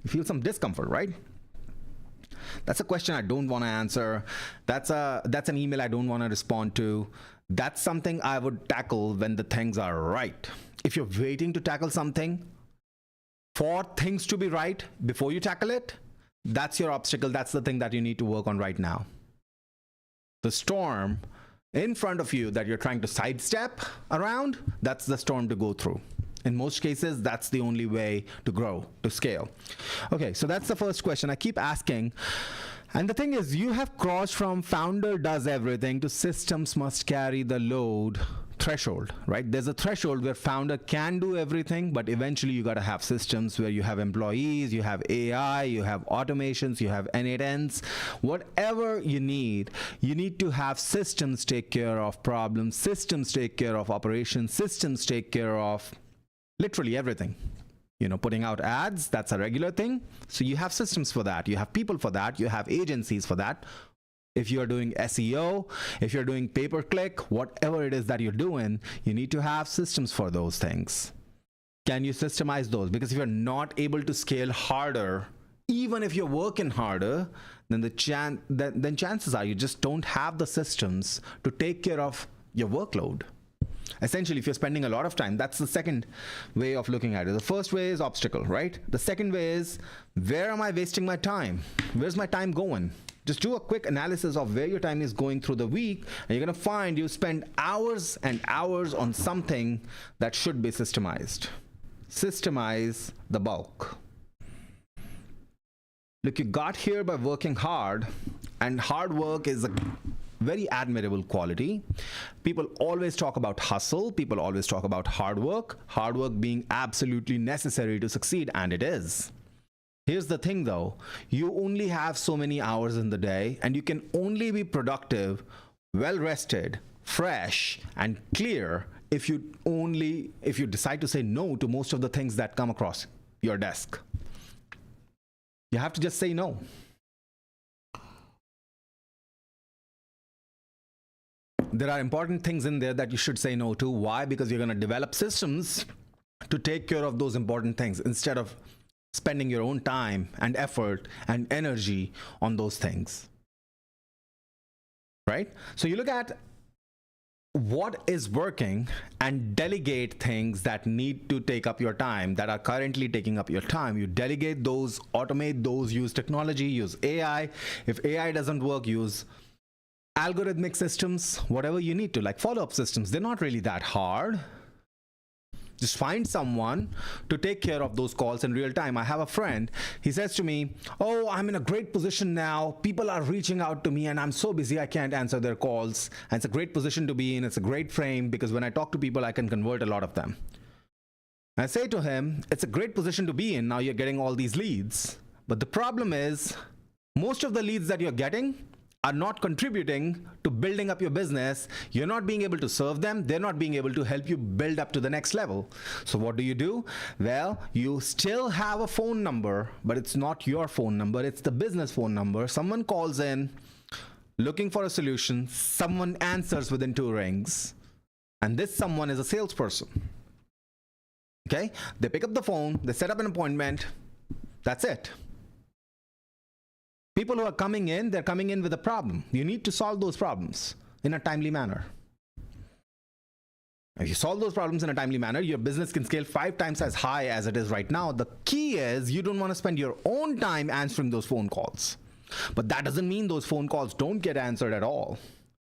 You feel some discomfort, right? That's a question I don't want to answer. That's an email I don't want to respond to. That's something I would tackle when the things are right. If you're waiting to tackle something for things to be right before you tackle it, that's your obstacle. That's the thing that you need to work on right now. The storm in front of you that you're trying to sidestep around, that's the storm to go through. In most cases, that's the only way to grow, to scale. Okay, so that's the first question I keep asking. And the thing is, you have crossed from founder does everything to systems must carry the load threshold, right? There's a threshold where founder can do everything, but eventually you got to have systems where you have employees, you have AI, you have automations, you have N8Ns, whatever you need to have systems take care of problems, systems take care of operations, systems take care of literally everything. Putting out ads, that's a regular thing. So you have systems for that. You have people for that. You have agencies for that. If you're doing SEO, if you're doing pay-per-click, whatever it is that you're doing, you need to have systems for those things. Can you systemize those? Because if you're not able to scale harder, even if you're working harder, then chances are you just don't have the systems to take care of your workload. Essentially, if you're spending a lot of time, that's the second way of looking at it. The first way is obstacle, right? The second way is, where am I wasting my time? Where's my time going? Just do a quick analysis of where your time is going through the week, and you're going to find you spend hours and hours on something that should be systemized. Systemize the bulk. Look, you got here by working hard, and hard work is a very admirable quality. People always talk about hustle. People always talk about hard work being absolutely necessary to succeed, and it is. Here's the thing though, you only have so many hours in the day, and you can only be productive, well rested, fresh, and clear if you decide to say no to most of the things that come across your desk. You have to just say no. There are important things in there that you should say no to. Why? Because you're going to develop systems to take care of those important things instead of spending your own time and effort and energy on those things. Right? So you look at what is working and delegate things that need to take up your time, that are currently taking up your time. You delegate those, automate those, use technology, use AI. If AI doesn't work, use algorithmic systems, whatever you need to, like follow-up systems. They're not really that hard. Just find someone to take care of those calls in real time. I have a friend, he says to me, oh, I'm in a great position now. People are reaching out to me and I'm so busy I can't answer their calls. And it's a great position to be in. It's a great frame because when I talk to people, I can convert a lot of them. I say to him, it's a great position to be in. Now you're getting all these leads. But the problem is, most of the leads that you're getting are not contributing to building up your business. You're not being able to serve them. They're not being able to help you build up to the next level. So what do? Well, you still have a phone number, but it's not your phone number. It's the business phone number. Someone calls in looking for a solution. Someone answers within 2 rings. And this someone is a salesperson. Okay? They pick up the phone. They set up an appointment. That's it. People who are coming in, they're coming in with a problem. You need to solve those problems in a timely manner. If you solve those problems in a timely manner, your business can scale 5 times as high as it is right now. The key is you don't want to spend your own time answering those phone calls. But that doesn't mean those phone calls don't get answered at all.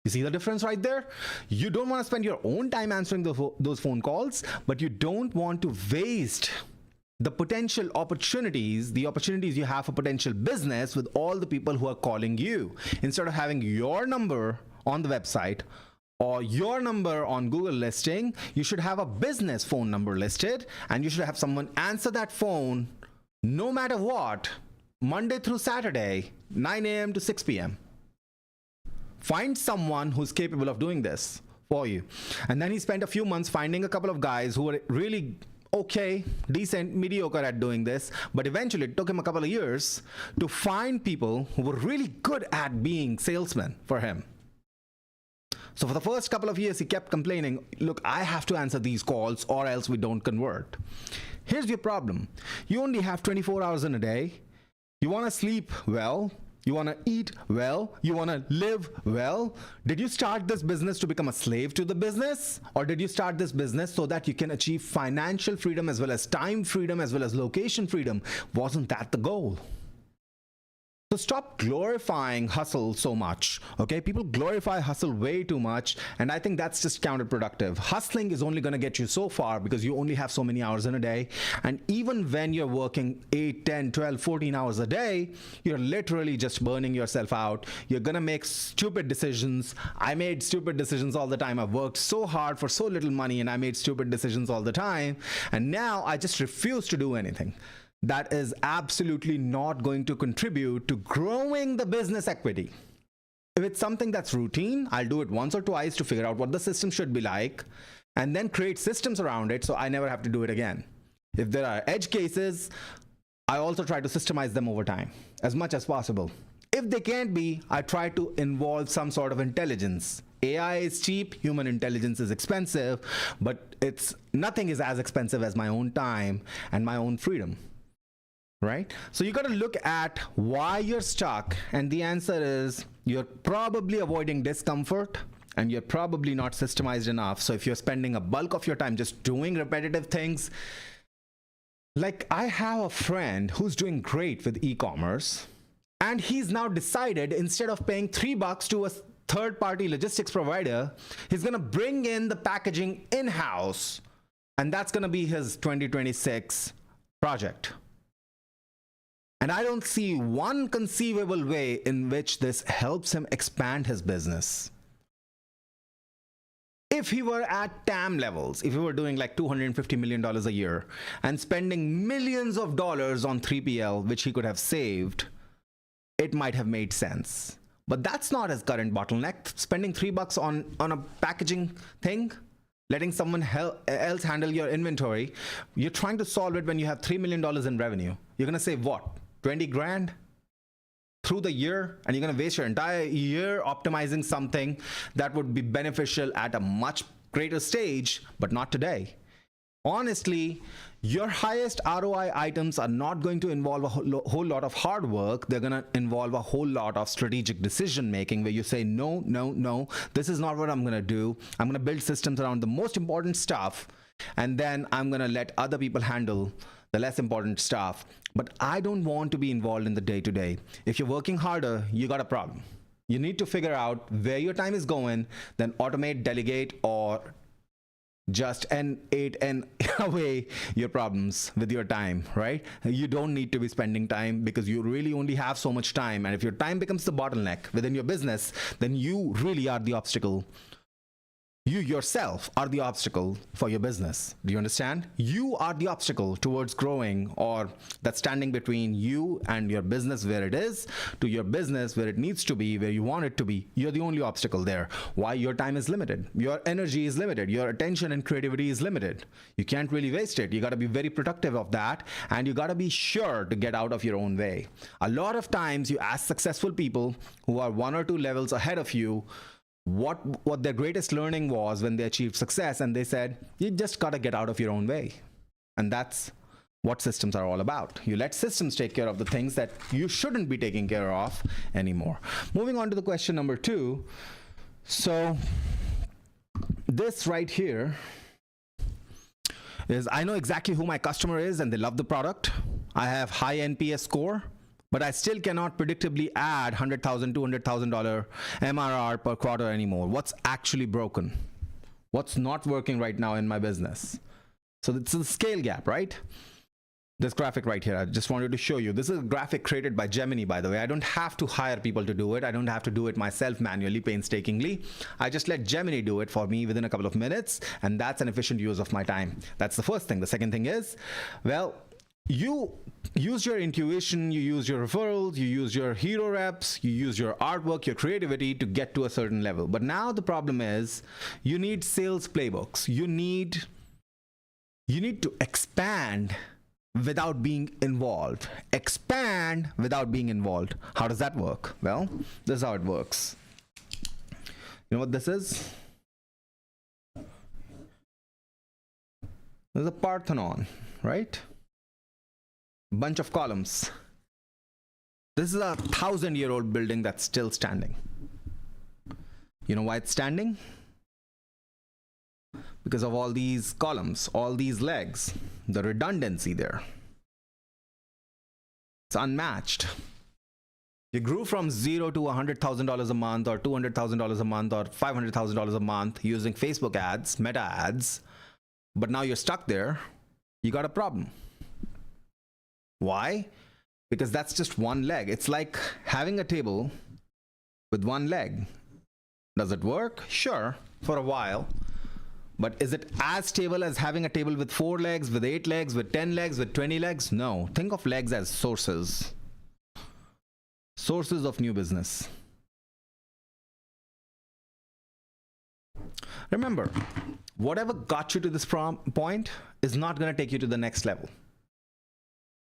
You see the difference right there? You don't want to spend your own time answering those phone calls, but you don't want to waste the potential opportunities, the opportunities you have for potential business with all the people who are calling you. Instead of having your number on the website or your number on Google listing, you should have a business phone number listed, and you should have someone answer that phone no matter what, Monday through Saturday, 9 a.m. to 6 p.m. Find someone who's capable of doing this for you. And then he spent a few months finding a couple of guys who were really okay, decent, mediocre at doing this, but eventually it took him a couple of years to find people who were really good at being salesmen for him. So for the first couple of years, he kept complaining, look, I have to answer these calls or else we don't convert. Here's your problem. You only have 24 hours in a day. You want to sleep well. You want to eat well. You want to live well. Did you start this business to become a slave to the business? Or did you start this business so that you can achieve financial freedom as well as time freedom as well as location freedom? Wasn't that the goal? So stop glorifying hustle so much, okay? People glorify hustle way too much, and I think that's just counterproductive. Hustling is only going to get you so far because you only have so many hours in a day, and even when you're working 8, 10, 12, 14 hours a day, you're literally just burning yourself out. You're going to make stupid decisions. I made stupid decisions all the time. I've worked so hard for so little money, and I made stupid decisions all the time, and now I just refuse to do anything that is absolutely not going to contribute to growing the business equity. If it's something that's routine, I'll do it once or twice to figure out what the system should be like and then create systems around it so I never have to do it again. If there are edge cases, I also try to systemize them over time as much as possible. If they can't be, I try to involve some sort of intelligence. AI is cheap, human intelligence is expensive, but nothing is as expensive as my own time and my own freedom. Right? So you got to look at why you're stuck, and the answer is you're probably avoiding discomfort and you're probably not systemized enough. So if you're spending a bulk of your time just doing repetitive things, like I have a friend who's doing great with e-commerce, and he's now decided instead of paying $3 to a third-party logistics provider, he's going to bring in the packaging in-house, and that's going to be his 2026 project. And I don't see one conceivable way in which this helps him expand his business. If he were at TAM levels, if he were doing like $250 million a year and spending millions of dollars on 3PL, which he could have saved, it might have made sense. But that's not his current bottleneck. Spending $3 on a packaging thing, letting someone else handle your inventory, you're trying to solve it when you have $3 million in revenue. You're going to save what? 20 grand through the year, and you're going to waste your entire year optimizing something that would be beneficial at a much greater stage, but not today. honestly, your highest ROI items are not going to involve a whole lot of hard work. They're going to involve a whole lot of strategic decision making where you say, no, no, no, this is not what I'm going to do. I'm going to build systems around the most important stuff, and then I'm going to let other people handle the less important stuff. But I don't want to be involved in the day-to-day. If you're working harder, you got a problem. You need to figure out where your time is going, then automate, delegate, or just eat away your problems with your time, right? You don't need to be spending time because you really only have so much time. And if your time becomes the bottleneck within your business, then you really are the obstacle. You yourself are the obstacle for your business. Do you understand? You are the obstacle towards growing, or that's standing between you and your business where it is to your business where it needs to be, where you want it to be. You're the only obstacle there. Why? Your time is limited. Your energy is limited. Your attention and creativity is limited. You can't really waste it. You got to be very productive of that, and you got to be sure to get out of your own way. A lot of times you ask successful people who are 1 or 2 levels ahead of you what their greatest learning was when they achieved success, and they said, you just got to get out of your own way. And that's what systems are all about. You let systems take care of the things that you shouldn't be taking care of anymore. Moving on to the question number 2. So this right here is, I know exactly who my customer is and they love the product. I have high NPS score, but I still cannot predictably add $100,000, $200,000 MRR per quarter anymore. What's actually broken? What's not working right now in my business? So it's a scale gap, right? This graphic right here, I just wanted to show you. This is a graphic created by Gemini, by the way. I don't have to hire people to do it. I don't have to do it myself manually, painstakingly. I just let Gemini do it for me within a couple of minutes, and that's an efficient use of my time. That's the first thing. The second thing is, well, you use your intuition, you use your referrals, you use your hero reps, you use your artwork, your creativity to get to a certain level. But now the problem is you need sales playbooks. You need to expand without being involved. Expand without being involved. How does that work? Well, this is how it works. You know what this is? There's a Parthenon, right? Bunch of columns. This is a 1,000-year-old building that's still standing. You know why it's standing? Because of all these columns, all these legs, the redundancy there. It's unmatched. You grew from 0 to $100,000 a month, or $200,000 a month, or $500,000 a month using Facebook ads, meta ads, but now you're stuck there. You got a problem. Why? Because that's just one leg. It's like having a table with one leg. Does it work? Sure, for a while. But is it as stable as having a table with 4 legs, with 8 legs, with 10 legs, with 20 legs? No. Think of legs as sources. Sources of new business. Remember, whatever got you to this point is not going to take you to the next level.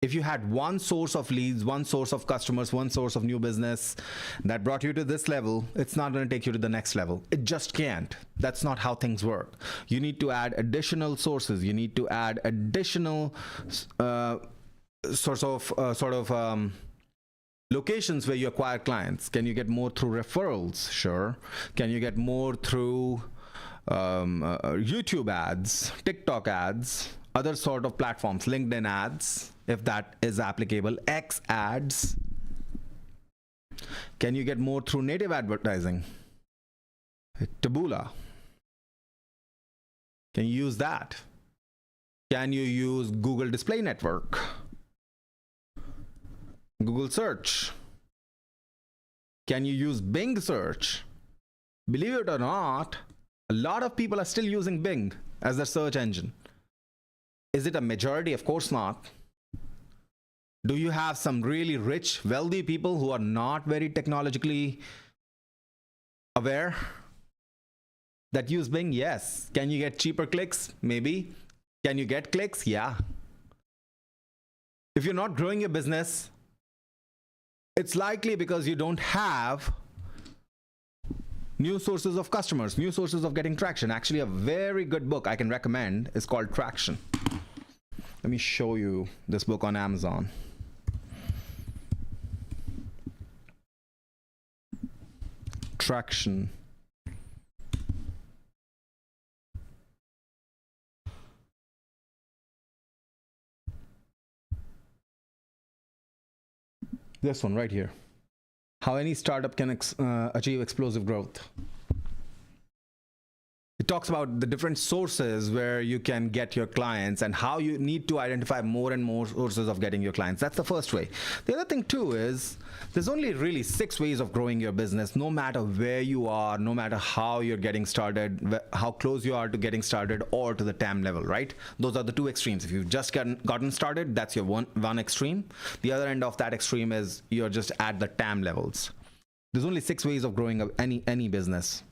If you had one source of leads, one source of customers, one source of new business that brought you to this level, it's not going to take you to the next level. It just can't. That's not how things work. You need to add additional sources. You need to add additional locations where you acquire clients. Can you get more through referrals? Sure. Can you get more through YouTube ads, TikTok ads, other sort of platforms, LinkedIn ads, if that is applicable, X ads? Can you get more through native advertising? Taboola. Can you use that? Can you use Google Display Network? Google Search? Can you use Bing Search? Believe it or not, a lot of people are still using Bing as their search engine. Is it a majority? Of course not. Do you have some really rich, wealthy people who are not very technologically aware that use Bing? Yes. Can you get cheaper clicks? Maybe. Can you get clicks? Yeah. If you're not growing your business, it's likely because you don't have New sources of customers, new sources of getting traction. Actually, a very good book I can recommend is called Traction. Let me show you this book on Amazon. Traction. This one right here. How any startup can achieve explosive growth. It talks about the different sources where you can get your clients and how you need to identify more and more sources of getting your clients. That's the first way. The other thing too is there's only really 6 ways of growing your business, no matter where you are, no matter how you're getting started, how close you are to getting started or to the TAM level, right? Those are the 2 extremes. If you've just gotten started, that's your one extreme. The other end of that extreme is you're just at the TAM levels. There's only 6 ways of growing any business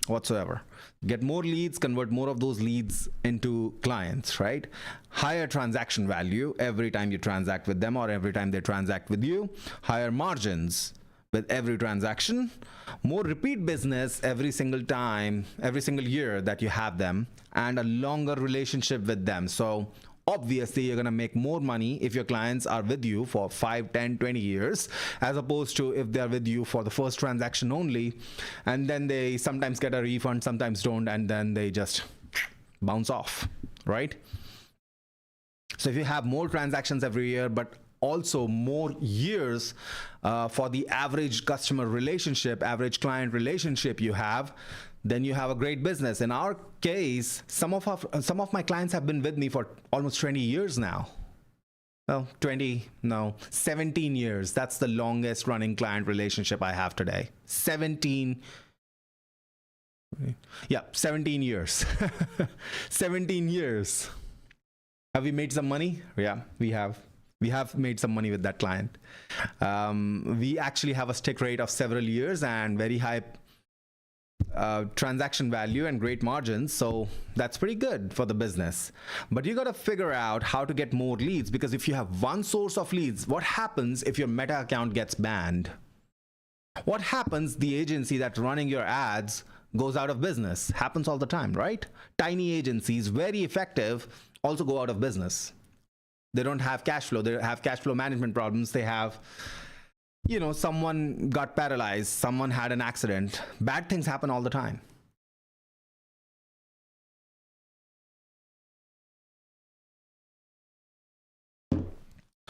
whatsoever. Get more leads, convert more of those leads into clients, right? Higher transaction value every time you transact with them or every time they transact with you. Higher margins with every transaction. More repeat business every single time, every single year that you have them, and a longer relationship with them. So obviously you're going to make more money if your clients are with you for 5, 10, 20 years, as opposed to if they're with you for the first transaction only, and then they sometimes get a refund, sometimes don't, and then they just bounce off, right? So if you have more transactions every year, but also more years for the average customer relationship, average client relationship you have, then you have a great business. In our case, some of my clients have been with me for almost 20 years now. Well, 17 years. That's the longest running client relationship I have today. 17 years. 17 years. Have we made some money? Yeah, we have. We have made some money with that client. We actually have a stick rate of several years and very high transaction value and great margins, so that's pretty good for the business. But you got to figure out how to get more leads, because if you have one source of leads, what happens if your Meta account gets banned? What happens? The agency that's running your ads goes out of business. Happens all the time, right? Tiny agencies, very effective, also go out of business. They don't have cash flow. They have cash flow management problems. They have, someone got paralyzed, someone had an accident. Bad things happen all the time.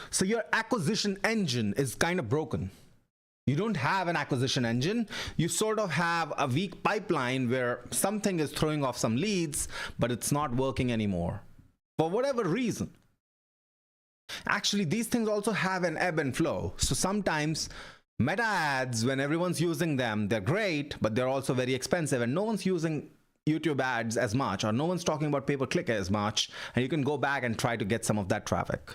So your acquisition engine is kind of broken. You don't have an acquisition engine. You sort of have a weak pipeline where something is throwing off some leads, but it's not working anymore for whatever reason. Actually, these things also have an ebb and flow. So sometimes Meta ads, when everyone's using them, they're great, but they're also very expensive, and no one's using YouTube ads as much, or no one's talking about pay-per-click as much, and you can go back and try to get some of that traffic.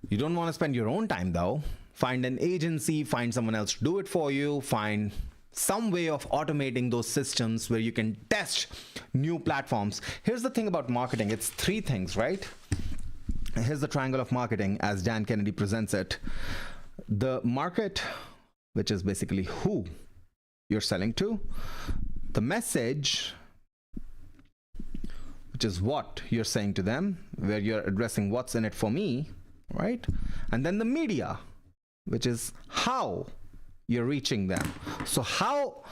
You don't want to spend your own time though. Find an agency, find someone else to do it for you, find some way of automating those systems where you can test new platforms. Here's the thing about marketing. It's 3 things, right? Here's the triangle of marketing as Dan Kennedy presents it. The market, which is basically who you're selling to. The message, which is what you're saying to them, where you're addressing what's in it for me, right? And then the media, which is how you're reaching them. So how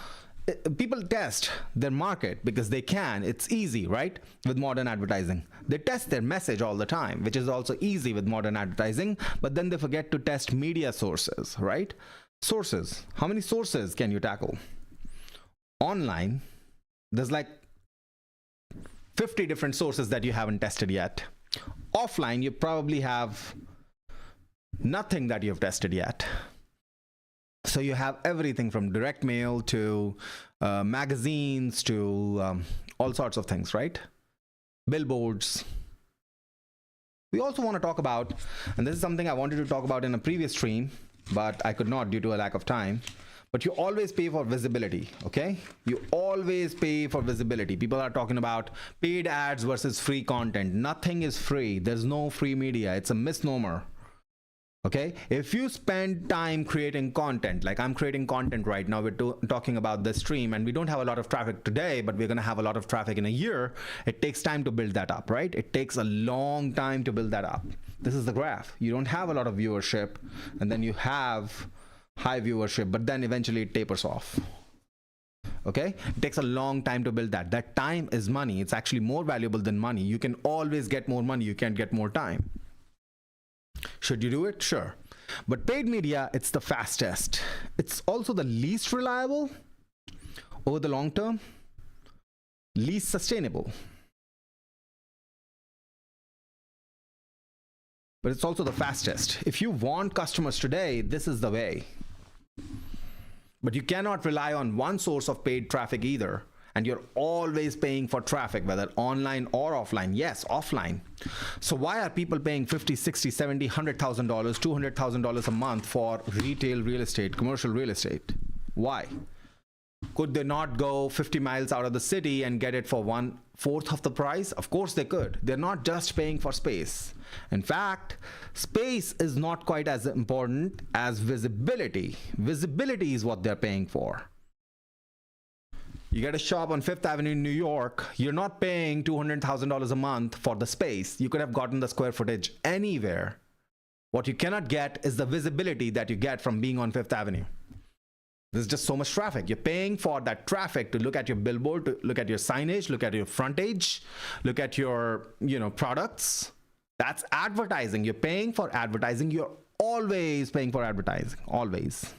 people test their market, because they can. It's easy, right? With modern advertising. They test their message all the time, which is also easy with modern advertising, but then they forget to test media sources, right? Sources. How many sources can you tackle? Online, there's like 50 different sources that you haven't tested yet. Offline, you probably have nothing that you've tested yet. So you have everything from direct mail to magazines to all sorts of things, right? Billboards. We also want to talk about, and this is something I wanted to talk about in a previous stream, but I could not due to a lack of time. But you always pay for visibility, okay? You always pay for visibility. People are talking about paid ads versus free content. Nothing is free. There's no free media. It's a misnomer. Okay, if you spend time creating content, like I'm creating content right now, we're talking about this stream, and we don't have a lot of traffic today, but we're going to have a lot of traffic in a year. It takes time to build that up, right? It takes a long time to build that up. This is the graph. You don't have a lot of viewership, and then you have high viewership, but then eventually it tapers off. Okay, it takes a long time to build that. That time is money. It's actually more valuable than money. You can always get more money. You can't get more time. Should you do it? Sure. But paid media, it's the fastest. It's also the least reliable over the long term, least sustainable. But it's also the fastest. If you want customers today, this is the way. But you cannot rely on one source of paid traffic either. And you're always paying for traffic, whether online or offline. Yes, offline. So why are people paying $50, $60, $70, $100,000, $200,000 a month for retail real estate, commercial real estate? Why? Could they not go 50 miles out of the city and get it for 1/4 of the price? Of course they could. They're not just paying for space. In fact, space is not quite as important as visibility. Visibility is what they're paying for. You get a shop on Fifth Avenue in New York, you're not paying $200,000 a month for the space. You could have gotten the square footage anywhere. What you cannot get is the visibility that you get from being on Fifth Avenue. There's just so much traffic. You're paying for that traffic to look at your billboard, to look at your signage, look at your frontage, look at your, products. That's advertising. You're paying for advertising. You're always paying for advertising, always.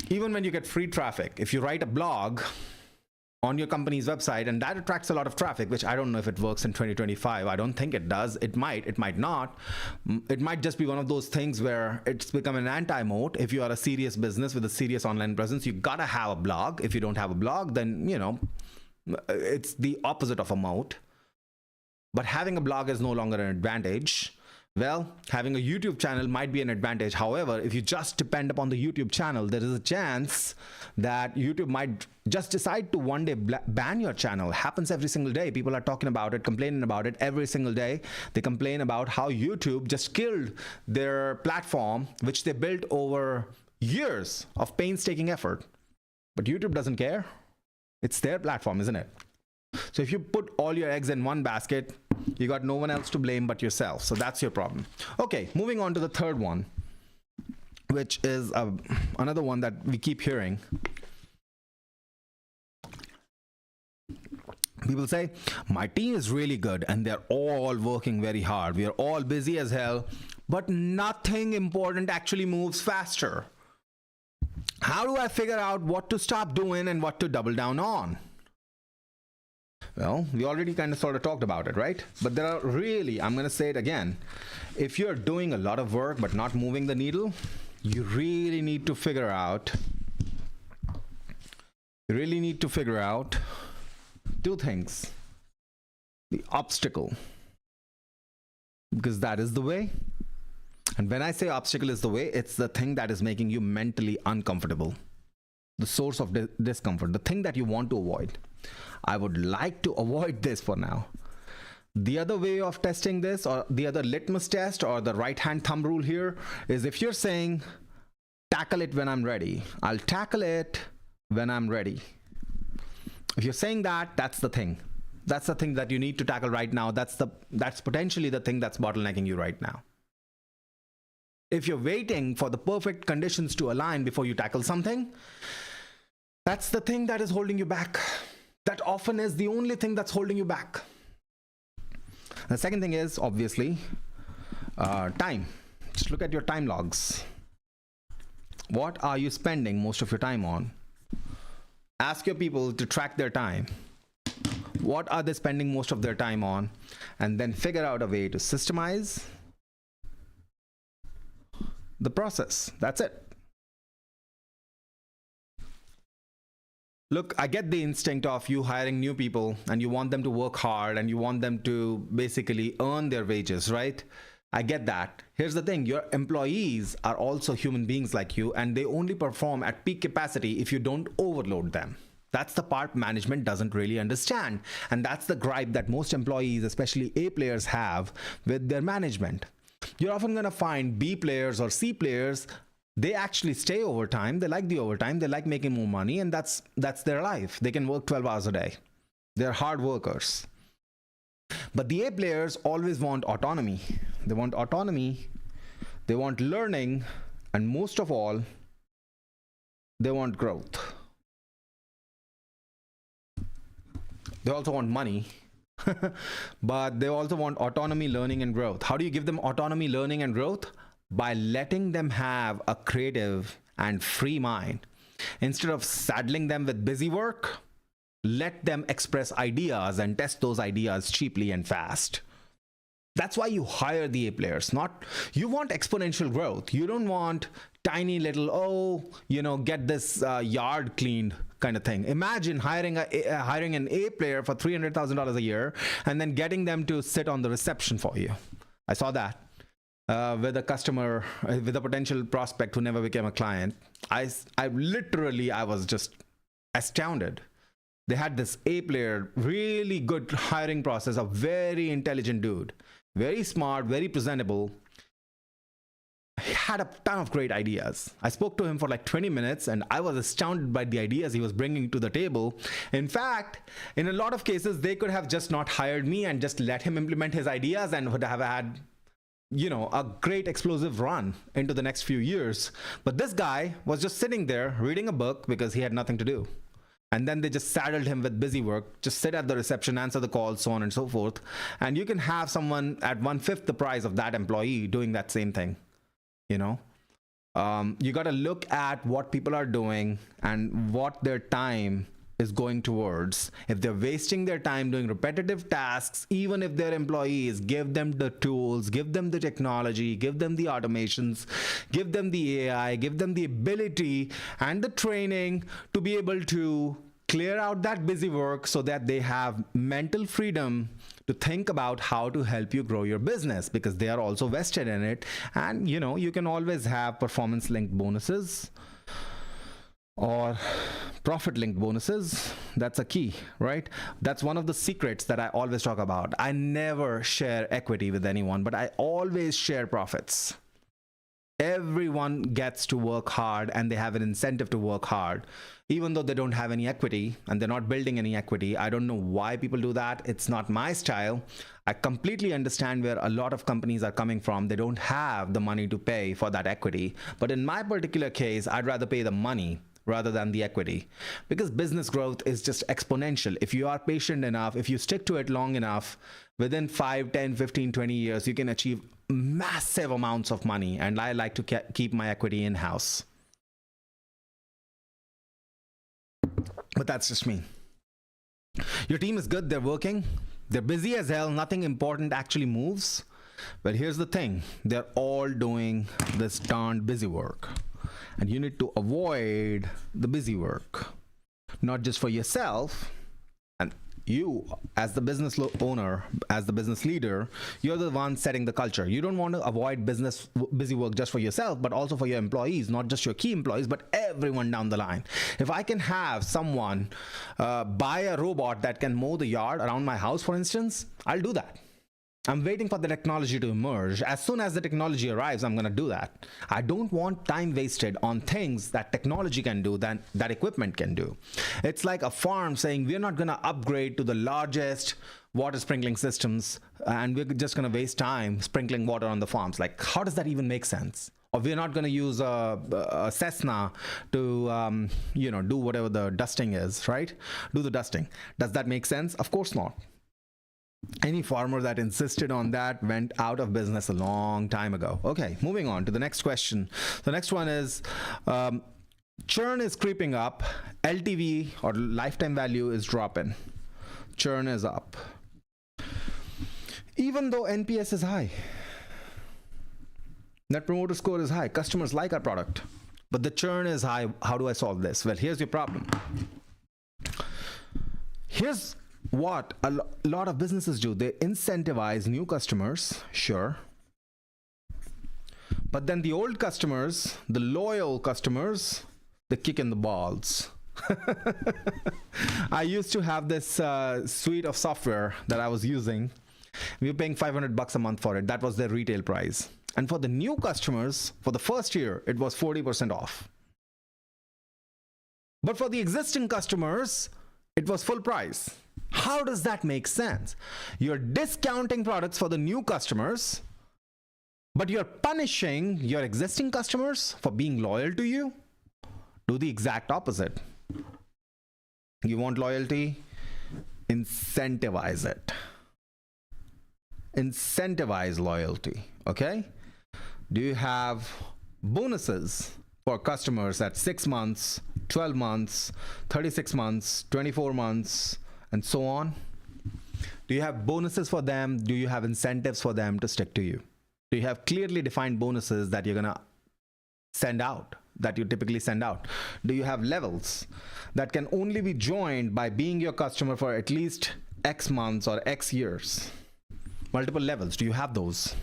Even when you get free traffic, if you write a blog on your company's website and that attracts a lot of traffic, which I don't know if it works in 2025. I don't think it does. It might not. It might just be one of those things where it's become an anti-moat. If you are a serious business with a serious online presence, you gotta have a blog. If you don't have a blog, then, it's the opposite of a moat. But having a blog is no longer an advantage. Well, having a YouTube channel might be an advantage. However, if you just depend upon the YouTube channel, there is a chance that YouTube might just decide to one day ban your channel. Happens every single day. People are talking about it, complaining about it every single day. They complain about how YouTube just killed their platform, which they built over years of painstaking effort. But YouTube doesn't care. It's their platform, isn't it? So if you put all your eggs in one basket, you got no one else to blame but yourself. So that's your problem. Okay, moving on to the third one, which is another one that we keep hearing. People say, my team is really good and they're all working very hard. We are all busy as hell, but nothing important actually moves faster. How do I figure out what to stop doing and what to double down on? Well, we already kind of sort of talked about it, right? But there are really, I'm going to say it again, if you're doing a lot of work but not moving the needle, you really need to figure out two things. The obstacle, because that is the way. And when I say obstacle is the way, it's the thing that is making you mentally uncomfortable. The source of discomfort, the thing that you want to avoid. I would like to avoid this for now. The other way of testing this, or the other litmus test, or the right hand thumb rule here, is if you're saying, tackle it when I'm ready, I'll tackle it when I'm ready. If you're saying that, that's the thing. That's the thing that you need to tackle right now. That's potentially the thing that's bottlenecking you right now. If you're waiting for the perfect conditions to align before you tackle something, that's the thing that is holding you back. That often is the only thing that's holding you back. The second thing is, obviously, time. Just look at your time logs. What are you spending most of your time on? Ask your people to track their time. What are they spending most of their time on? And then figure out a way to systemize the process. That's it. Look, I get the instinct of you hiring new people and you want them to work hard and you want them to basically earn their wages, right? I get that. Here's the thing, your employees are also human beings like you, and they only perform at peak capacity if you don't overload them. That's the part management doesn't really understand. And that's the gripe that most employees, especially A players, have with their management. You're often going to find B players or C players, they actually stay overtime. They like the overtime. They like making more money, and that's their life. They can work 12 hours a day. They're hard workers. But the A players always want autonomy. They want autonomy. They want learning. And most of all, they want growth. They also want money. But they also want autonomy, learning, and growth. How do you give them autonomy, learning, and growth? By letting them have a creative and free mind. Instead of saddling them with busy work, let them express ideas and test those ideas cheaply and fast. That's why you hire the A players. Not, you want exponential growth. You don't want tiny little, get this yard cleaned kind of thing. Imagine hiring an A player for $300,000 a year and then getting them to sit on the reception for you. I saw that with a customer, with a potential prospect who never became a client. I was just astounded. They had this A player, really good hiring process, a very intelligent dude, very smart, very presentable. He had a ton of great ideas. I spoke to him for like 20 minutes and I was astounded by the ideas he was bringing to the table. In fact, in a lot of cases, they could have just not hired me and just let him implement his ideas and would have had, a great explosive run into the next few years. But this guy was just sitting there reading a book because he had nothing to do. And then they just saddled him with busy work, just sit at the reception, answer the calls, so on and so forth. And you can have someone at 1/5 the price of that employee doing that same thing. You got to look at what people are doing and what their time is going towards. If they're wasting their time doing repetitive tasks, even if they're employees, give them the tools, give them the technology, give them the automations, give them the AI, give them the ability and the training to be able to clear out that busy work so that they have mental freedom to think about how to help you grow your business, because they are also vested in it. And you can always have performance linked bonuses or profit linked bonuses. That's a key, right? That's one of the secrets that I always talk about. I never share equity with anyone, but I always share profits. Everyone gets to work hard and they have an incentive to work hard, even though they don't have any equity and they're not building any equity. I don't know why people do that. It's not my style. I completely understand where a lot of companies are coming from. They don't have the money to pay for that equity. But in my particular case, I'd rather pay the money rather than the equity, because business growth is just exponential. If you are patient enough, if you stick to it long enough, within 5, 10, 15, 20 years, you can achieve massive amounts of money. And I like to keep my equity in-house. But that's just me. Your team is good, they're working, they're busy as hell, nothing important actually moves. But here's the thing, they're all doing this darn busy work. And you need to avoid the busy work, not just for yourself. And you, as the business owner, as the business leader, you're the one setting the culture. You don't want to avoid busy work just for yourself, but also for your employees, not just your key employees, but everyone down the line. If I can have someone buy a robot that can mow the yard around my house, for instance, I'll do that. I'm waiting for the technology to emerge. As soon as the technology arrives, I'm going to do that. I don't want time wasted on things that technology can do, that equipment can do. It's like a farm saying, we're not going to upgrade to the largest water sprinkling systems, and we're just going to waste time sprinkling water on the farms. Like, how does that even make sense? Or we're not going to use a Cessna to, do whatever the dusting is, right? Do the dusting. Does that make sense? Of course not. Any farmer that insisted on that went out of business a long time ago. Okay, moving on to the next question. The next one is, churn is creeping up. LTV, or lifetime value, is dropping. Churn is up. Even though NPS is high. Net Promoter Score is high. Customers like our product. But the churn is high. How do I solve this? Well, here's your problem. Here's what a lot of businesses do. They incentivize new customers, sure. But then the old customers, the loyal customers, they kick in the balls. I used to have this suite of software that I was using. We were paying $500 a month for it. That was their retail price. And for the new customers, for the first year, it was 40% off. But for the existing customers, it was full price. How does that make sense? You're discounting products for the new customers, but you're punishing your existing customers for being loyal to you? Do the exact opposite. You want loyalty? Incentivize it. Incentivize loyalty, okay? Do you have bonuses for customers at 6 months, 12 months, 36 months, 24 months, and so on? Do you have bonuses for them? Do you have incentives for them to stick to you? Do you have clearly defined bonuses that you're gonna send out, that you typically send out? Do you have levels that can only be joined by being your customer for at least X months or X years? Multiple levels. Do you have those?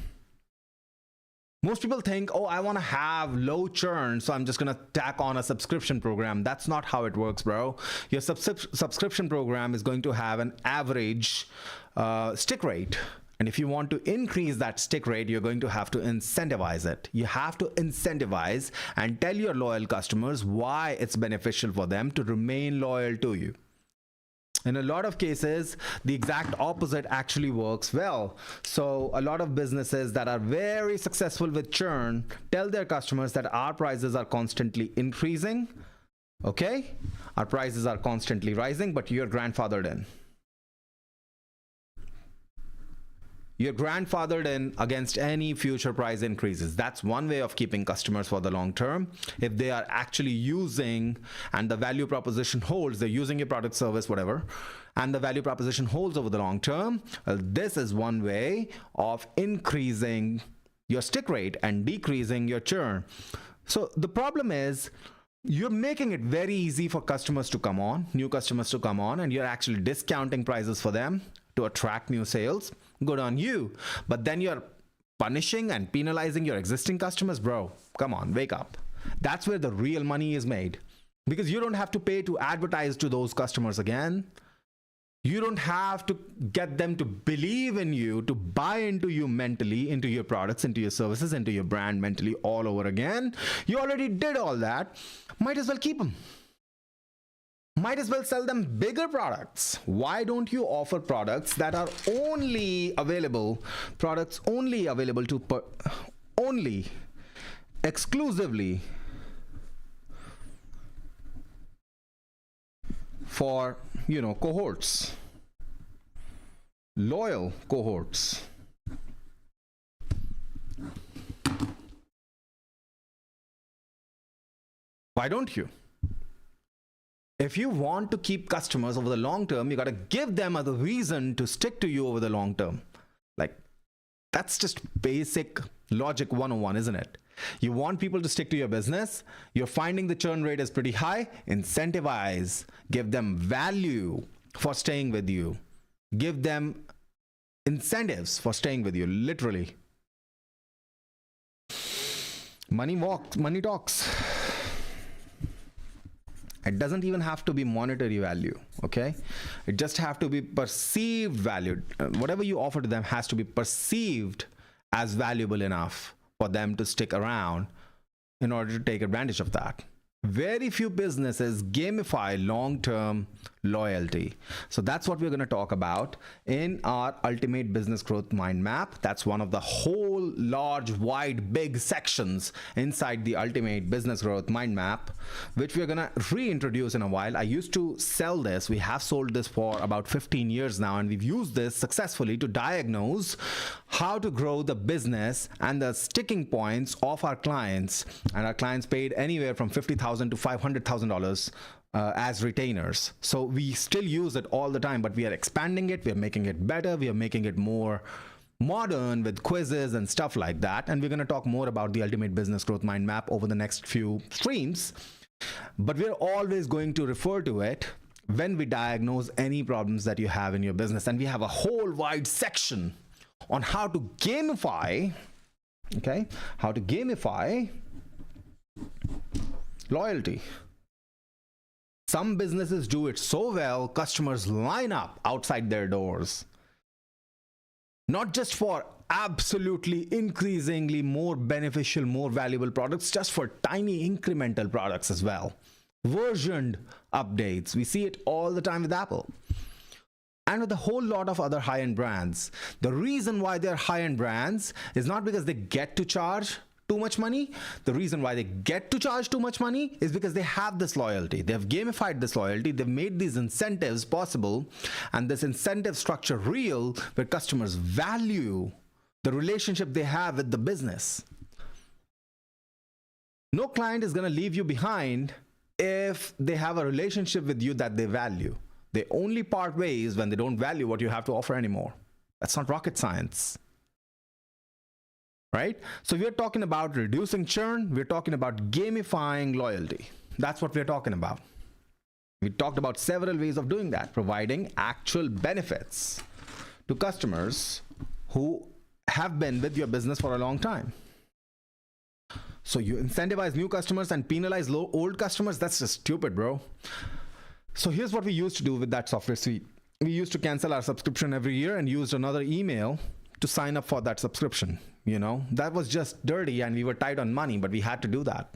Most people think, oh, I want to have low churn, so I'm just going to tack on a subscription program. That's not how it works, bro. Your subscription program is going to have an average stick rate. And if you want to increase that stick rate, you're going to have to incentivize it. You have to incentivize and tell your loyal customers why it's beneficial for them to remain loyal to you. In a lot of cases, the exact opposite actually works well. So a lot of businesses that are very successful with churn tell their customers that our prices are constantly increasing. Okay? Our prices are constantly rising, but you're grandfathered in. You're grandfathered in against any future price increases. That's one way of keeping customers for the long term. If they are actually using and the value proposition holds, they're using your product, service, whatever, and the value proposition holds over the long term, well, this is one way of increasing your stick rate and decreasing your churn. So the problem is, you're making it very easy for customers to come on, new customers to come on, and you're actually discounting prices for them to attract new sales. Good on you. But then you're punishing and penalizing your existing customers. Bro, come on, wake up. That's where the real money is made, because you don't have to pay to advertise to those customers again. You don't have to get them to believe in you, to buy into you mentally, into your products, into your services, into your brand mentally all over again. You already did all that. Might as well keep them. Might as well sell them bigger products. Why don't you offer products that are only available, exclusively for, cohorts, loyal cohorts? Why don't you? If you want to keep customers over the long term, you got to give them a reason to stick to you over the long term. Like, that's just basic logic 101, isn't it? You want people to stick to your business. You're finding the churn rate is pretty high. Incentivize. Give them value for staying with you. Give them incentives for staying with you, literally. Money walks, money talks. It doesn't even have to be monetary value, okay? It just have to be perceived value. Whatever you offer to them has to be perceived as valuable enough for them to stick around in order to take advantage of that. Very few businesses gamify long-term loyalty. So that's what we're going to talk about in our Ultimate Business Growth Mind Map. That's one of the whole large, wide, big sections inside the Ultimate Business Growth Mind Map, which we're going to reintroduce in a while. I used to sell this. We have sold this for about 15 years now, and we've used this successfully to diagnose how to grow the business and the sticking points of our clients. And our clients paid anywhere from $50,000 to $500,000 as retainers. So we still use it all the time, but we are expanding it. We are making it better. We are making it more modern with quizzes and stuff like that. And we're going to talk more about the Ultimate Business Growth Mind Map over the next few streams. But we're always going to refer to it when we diagnose any problems that you have in your business. And we have a whole wide section on how to gamify, okay, how to gamify loyalty. Some businesses do it so well, customers line up outside their doors. Not just for absolutely increasingly more beneficial, more valuable products, just for tiny incremental products as well. Versioned updates. We see it all the time with Apple. And with a whole lot of other high-end brands. The reason why they're high-end brands is not because they get to charge too much money. The reason why they get to charge too much money is because they have this loyalty. They have gamified this loyalty. They've made these incentives possible and this incentive structure real, where customers value the relationship they have with the business. No client is going to leave you behind if they have a relationship with you that they value. They only part ways when they don't value what you have to offer anymore. That's not rocket science. Right? So we're talking about reducing churn. We're talking about gamifying loyalty. That's what we're talking about. We talked about several ways of doing that, providing actual benefits to customers who have been with your business for a long time. So you incentivize new customers and penalize old customers? That's just stupid, bro. So here's what we used to do with that software suite. We used to cancel our subscription every year and used another email to sign up for that subscription. You know, that was just dirty and we were tight on money, but we had to do that.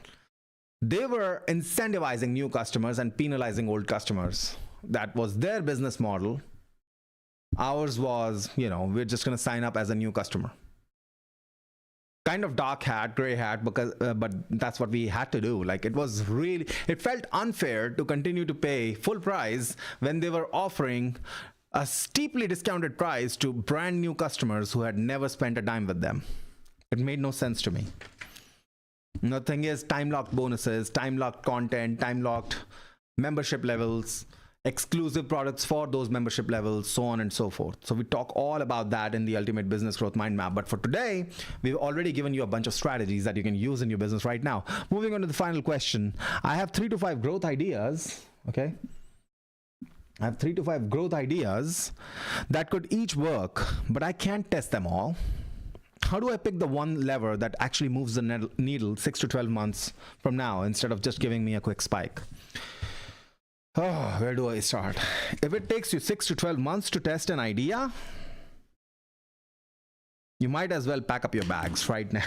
They were incentivizing new customers and penalizing old customers. That was their business model. Ours was, you know, we're just going to sign up as a new customer. Kind of dark hat, gray hat, because but that's what we had to do. Like, it was really, it felt unfair to continue to pay full price when they were offering a steeply discounted price to brand new customers who had never spent a dime with them. It made no sense to me. The thing is, time-locked bonuses, time-locked content, time-locked membership levels, exclusive products for those membership levels, so on and so forth. So we talk all about that in the Ultimate Business Growth Mind Map. But for today, we've already given you a bunch of strategies that you can use in your business right now. Moving on to the final question. I have 3 to 5 growth ideas, okay? I have 3 to 5 growth ideas that could each work, but I can't test them all. How do I pick the one lever that actually moves the needle 6 to 12 months from now instead of just giving me a quick spike? Oh, where do I start? If it takes you 6 to 12 months to test an idea, you might as well pack up your bags right now.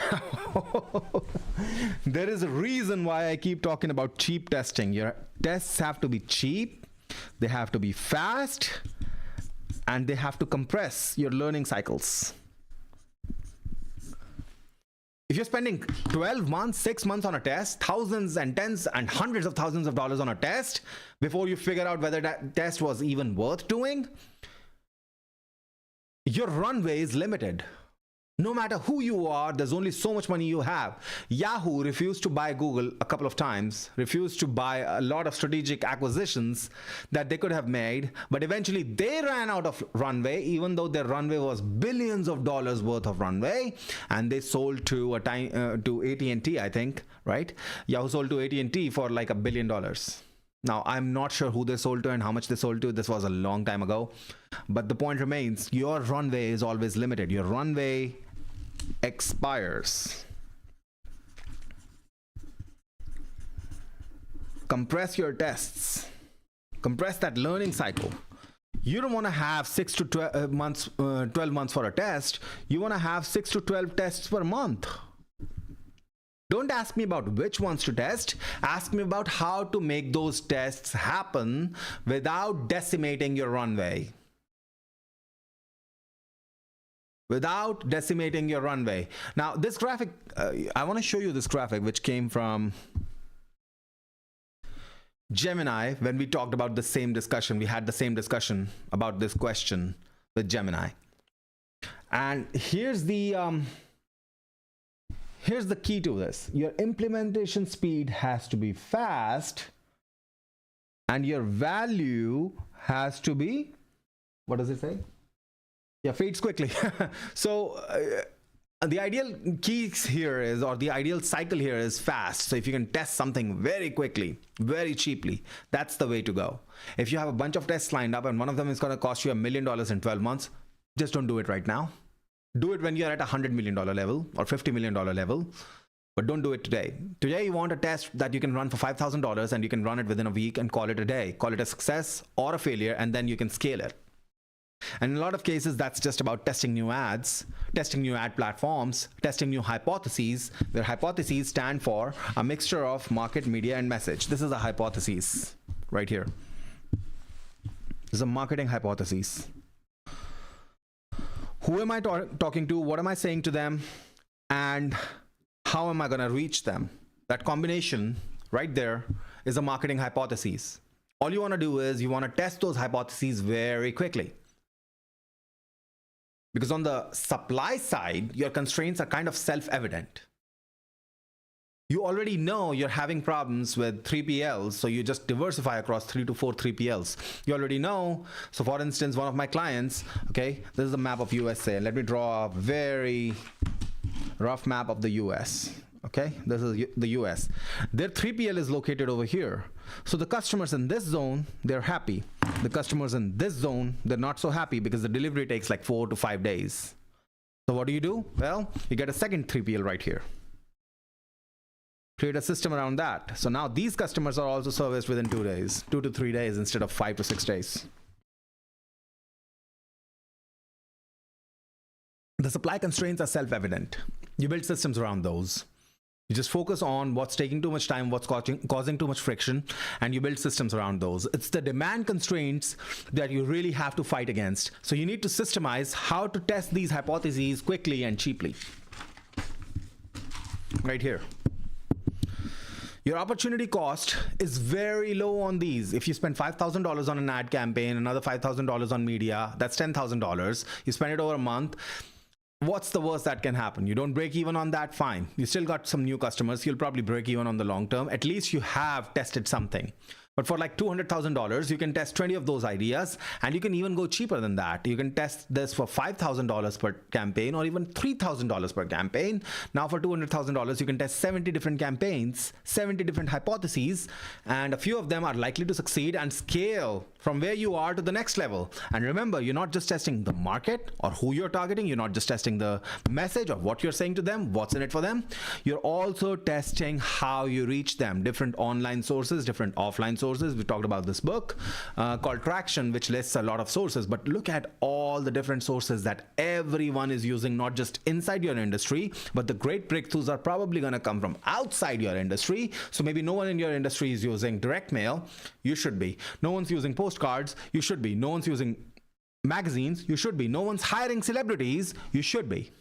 There is a reason why I keep talking about cheap testing. Your tests have to be cheap, they have to be fast, and they have to compress your learning cycles. If you're spending 12 months, 6 months on a test, thousands and tens and hundreds of thousands of dollars on a test before you figure out whether that test was even worth doing, your runway is limited. No matter who you are, there's only so much money you have. Yahoo refused to buy Google a couple of times, refused to buy a lot of strategic acquisitions that they could have made, but eventually they ran out of runway, even though their runway was billions of dollars worth of runway, and they sold to AT&T, I think, right? Yahoo sold to AT&T for like $1 billion. Now, I'm not sure who they sold to and how much they sold to. This was a long time ago. But the point remains, your runway is always limited. Your runway expires. Compress your tests. Compress that learning cycle. You don't want to have 6 to 12 months for a test. You want to have 6 to 12 tests per month. Don't ask me about which ones to test. Ask me about how to make those tests happen without decimating your runway. Without decimating your runway. Now, this graphic, I want to show you this graphic, which came from Gemini. When we talked about the same discussion, we had the same discussion about this question with Gemini. And here's the key to this. Your implementation speed has to be fast, and your value has to be, what does it say? Yeah, fades quickly. So the ideal keys here is, or the ideal cycle here is fast. So if you can test something very quickly, very cheaply, that's the way to go. If you have a bunch of tests lined up and one of them is going to cost you $1 million in 12 months, just don't do it right now. Do it when you're at $100 million level or $50 million level. But don't do it today. Today, you want a test that you can run for $5,000 and you can run it within a week and call it a day. Call it a success or a failure, and then you can scale it. And in a lot of cases, that's just about testing new ads, testing new ad platforms, testing new hypotheses, where hypotheses stand for a mixture of market, media, and message. This is a hypothesis right here. This is a marketing hypothesis. Who am I talking to? What am I saying to them? And how am I going to reach them? That combination right there is a marketing hypothesis. All you want to do is you want to test those hypotheses very quickly. Because on the supply side, your constraints are kind of self-evident. You already know you're having problems with 3PLs, so you just diversify across 3 to 4 3PLs. You already know. So for instance, one of my clients, okay, this is a map of USA. Let me draw a very rough map of the US. Okay, this is the US. Their 3PL is located over here. So the customers in this zone, they're happy. The customers in this zone, they're not so happy because the delivery takes like 4 to 5 days. So what do? Well, you get a second 3PL right here. Create a system around that. So now these customers are also serviced within 2 days, 2 to 3 days instead of 5 to 6 days. The supply constraints are self-evident. You build systems around those. You just focus on what's taking too much time, what's causing too much friction, and you build systems around those. It's the demand constraints that you really have to fight against. So you need to systemize how to test these hypotheses quickly and cheaply. Right here. Your opportunity cost is very low on these. If you spend $5,000 on an ad campaign, another $5,000 on media, that's $10,000. You spend it over a month. What's the worst that can happen? You don't break even on that, fine. You still got some new customers. You'll probably break even on the long term. At least you have tested something. But for like $200,000, you can test 20 of those ideas, and you can even go cheaper than that. You can test this for $5,000 per campaign or even $3,000 per campaign. Now for $200,000, you can test 70 different campaigns, 70 different hypotheses, and a few of them are likely to succeed and scale from where you are to the next level. And remember, you're not just testing the market or who you're targeting. You're not just testing the message of what you're saying to them, what's in it for them. You're also testing how you reach them, different online sources, different offline sources. We talked about this book called Traction, which lists a lot of sources, but look at all the different sources that everyone is using, not just inside your industry, but the great breakthroughs are probably going to come from outside your industry. So maybe no one in your industry is using direct mail. You should be. No one's using postcards. You should be. No one's using magazines. You should be. No one's hiring celebrities. You should be.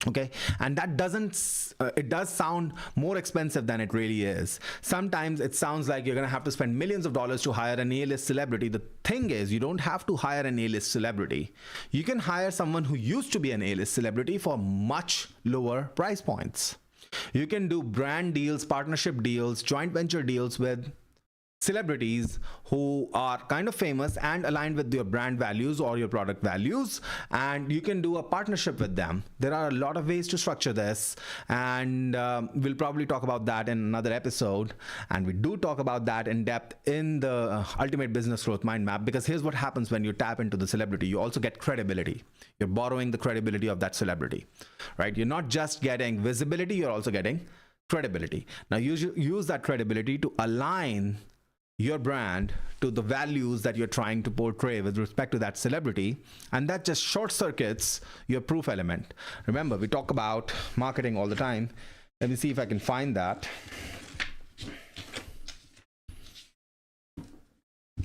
Okay, and that it does sound more expensive than it really is. Sometimes it sounds like you're going to have to spend millions of dollars to hire an A-list celebrity. The thing is, you don't have to hire an A-list celebrity. You can hire someone who used to be an A-list celebrity for much lower price points. You can do brand deals, partnership deals, joint venture deals with celebrities who are kind of famous and aligned with your brand values or your product values, and you can do a partnership with them. There are a lot of ways to structure this, and we'll probably talk about that in another episode, and we do talk about that in depth in the Ultimate Business Growth Mind Map, because here's what happens when you tap into the celebrity. You also get credibility. You're borrowing the credibility of that celebrity, right? You're not just getting visibility, you're also getting credibility. Now use that credibility to align your brand to the values that you're trying to portray with respect to that celebrity, and that just short circuits your proof element. Remember, we talk about marketing all the time. Let me see if I can find that.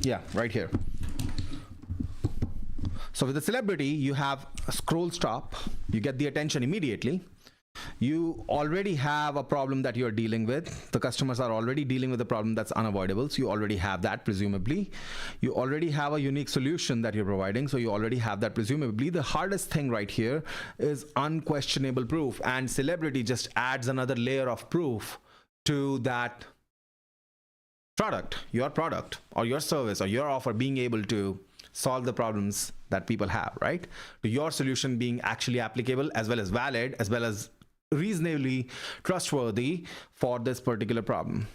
Yeah, right here. So with the celebrity, you have a scroll stop. You get the attention immediately. You already have a problem that you're dealing with. The customers are already dealing with a problem that's unavoidable. So you already have that, presumably. You already have a unique solution that you're providing. So you already have that, presumably. The hardest thing right here is unquestionable proof. And celebrity just adds another layer of proof to that product or your service or your offer being able to solve the problems that people have, right? To your solution being actually applicable as well as valid, as well as reasonably trustworthy for this particular problem.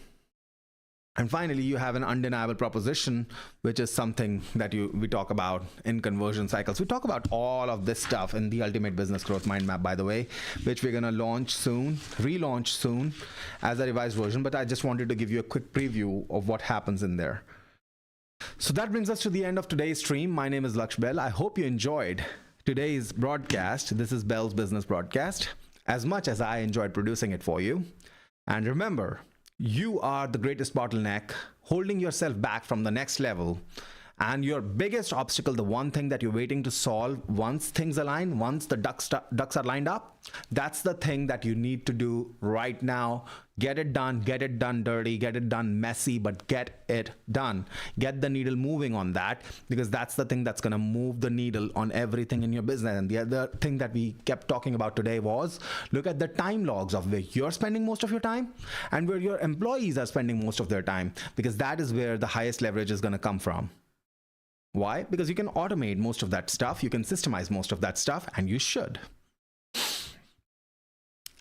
And finally, you have an undeniable proposition, which is something that we talk about in conversion cycles. We talk about all of this stuff in the Ultimate Business Growth Mind Map, by the way, which we're going to relaunch soon as a revised version. But I just wanted to give you a quick preview of what happens in there. So that brings us to the end of today's stream. My name is Lakshya Behl. I hope you enjoyed today's broadcast. This is Bell's Business Broadcast, as much as I enjoyed producing it for you. And remember, you are the greatest bottleneck holding yourself back from the next level. And your biggest obstacle, the one thing that you're waiting to solve, once things align, once the ducks are lined up, that's the thing that you need to do right now. Get it done dirty, get it done messy, but get it done. Get the needle moving on that, because that's the thing that's going to move the needle on everything in your business. And the other thing that we kept talking about today was look at the time logs of where you're spending most of your time and where your employees are spending most of their time, because that is where the highest leverage is going to come from. Why? Because you can automate most of that stuff, you can systemize most of that stuff, and you should.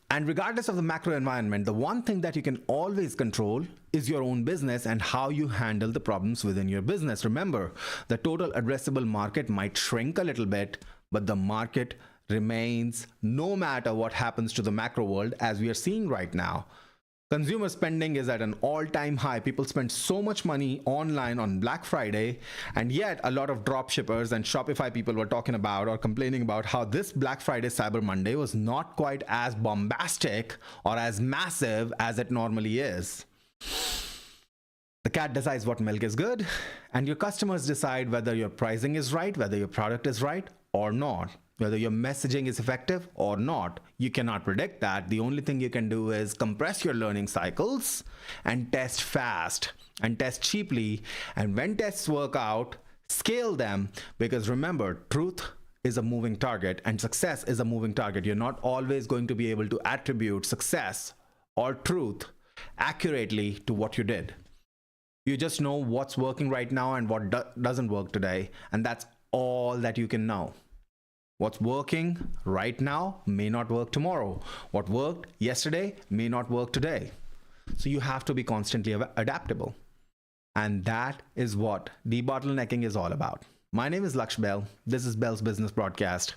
And regardless of the macro environment, the one thing that you can always control is your own business and how you handle the problems within your business. Remember, the total addressable market might shrink a little bit, but the market remains no matter what happens to the macro world, as we are seeing right now. Consumer spending is at an all-time high. People spend so much money online on Black Friday, and yet a lot of drop shippers and Shopify people were talking about or complaining about how this Black Friday Cyber Monday was not quite as bombastic or as massive as it normally is. The cat decides what milk is good, and your customers decide whether your pricing is right, whether your product is right or not, whether your messaging is effective or not. You cannot predict that. The only thing you can do is compress your learning cycles and test fast and test cheaply. And when tests work out, scale them, because remember, truth is a moving target and success is a moving target. You're not always going to be able to attribute success or truth accurately to what you did. You just know what's working right now and what doesn't work today. And that's all that you can know. What's working right now may not work tomorrow. What worked yesterday may not work today. So you have to be constantly adaptable. And that is what debottlenecking is all about. My name is Lakshya Behl. This is Bell's Business Broadcast.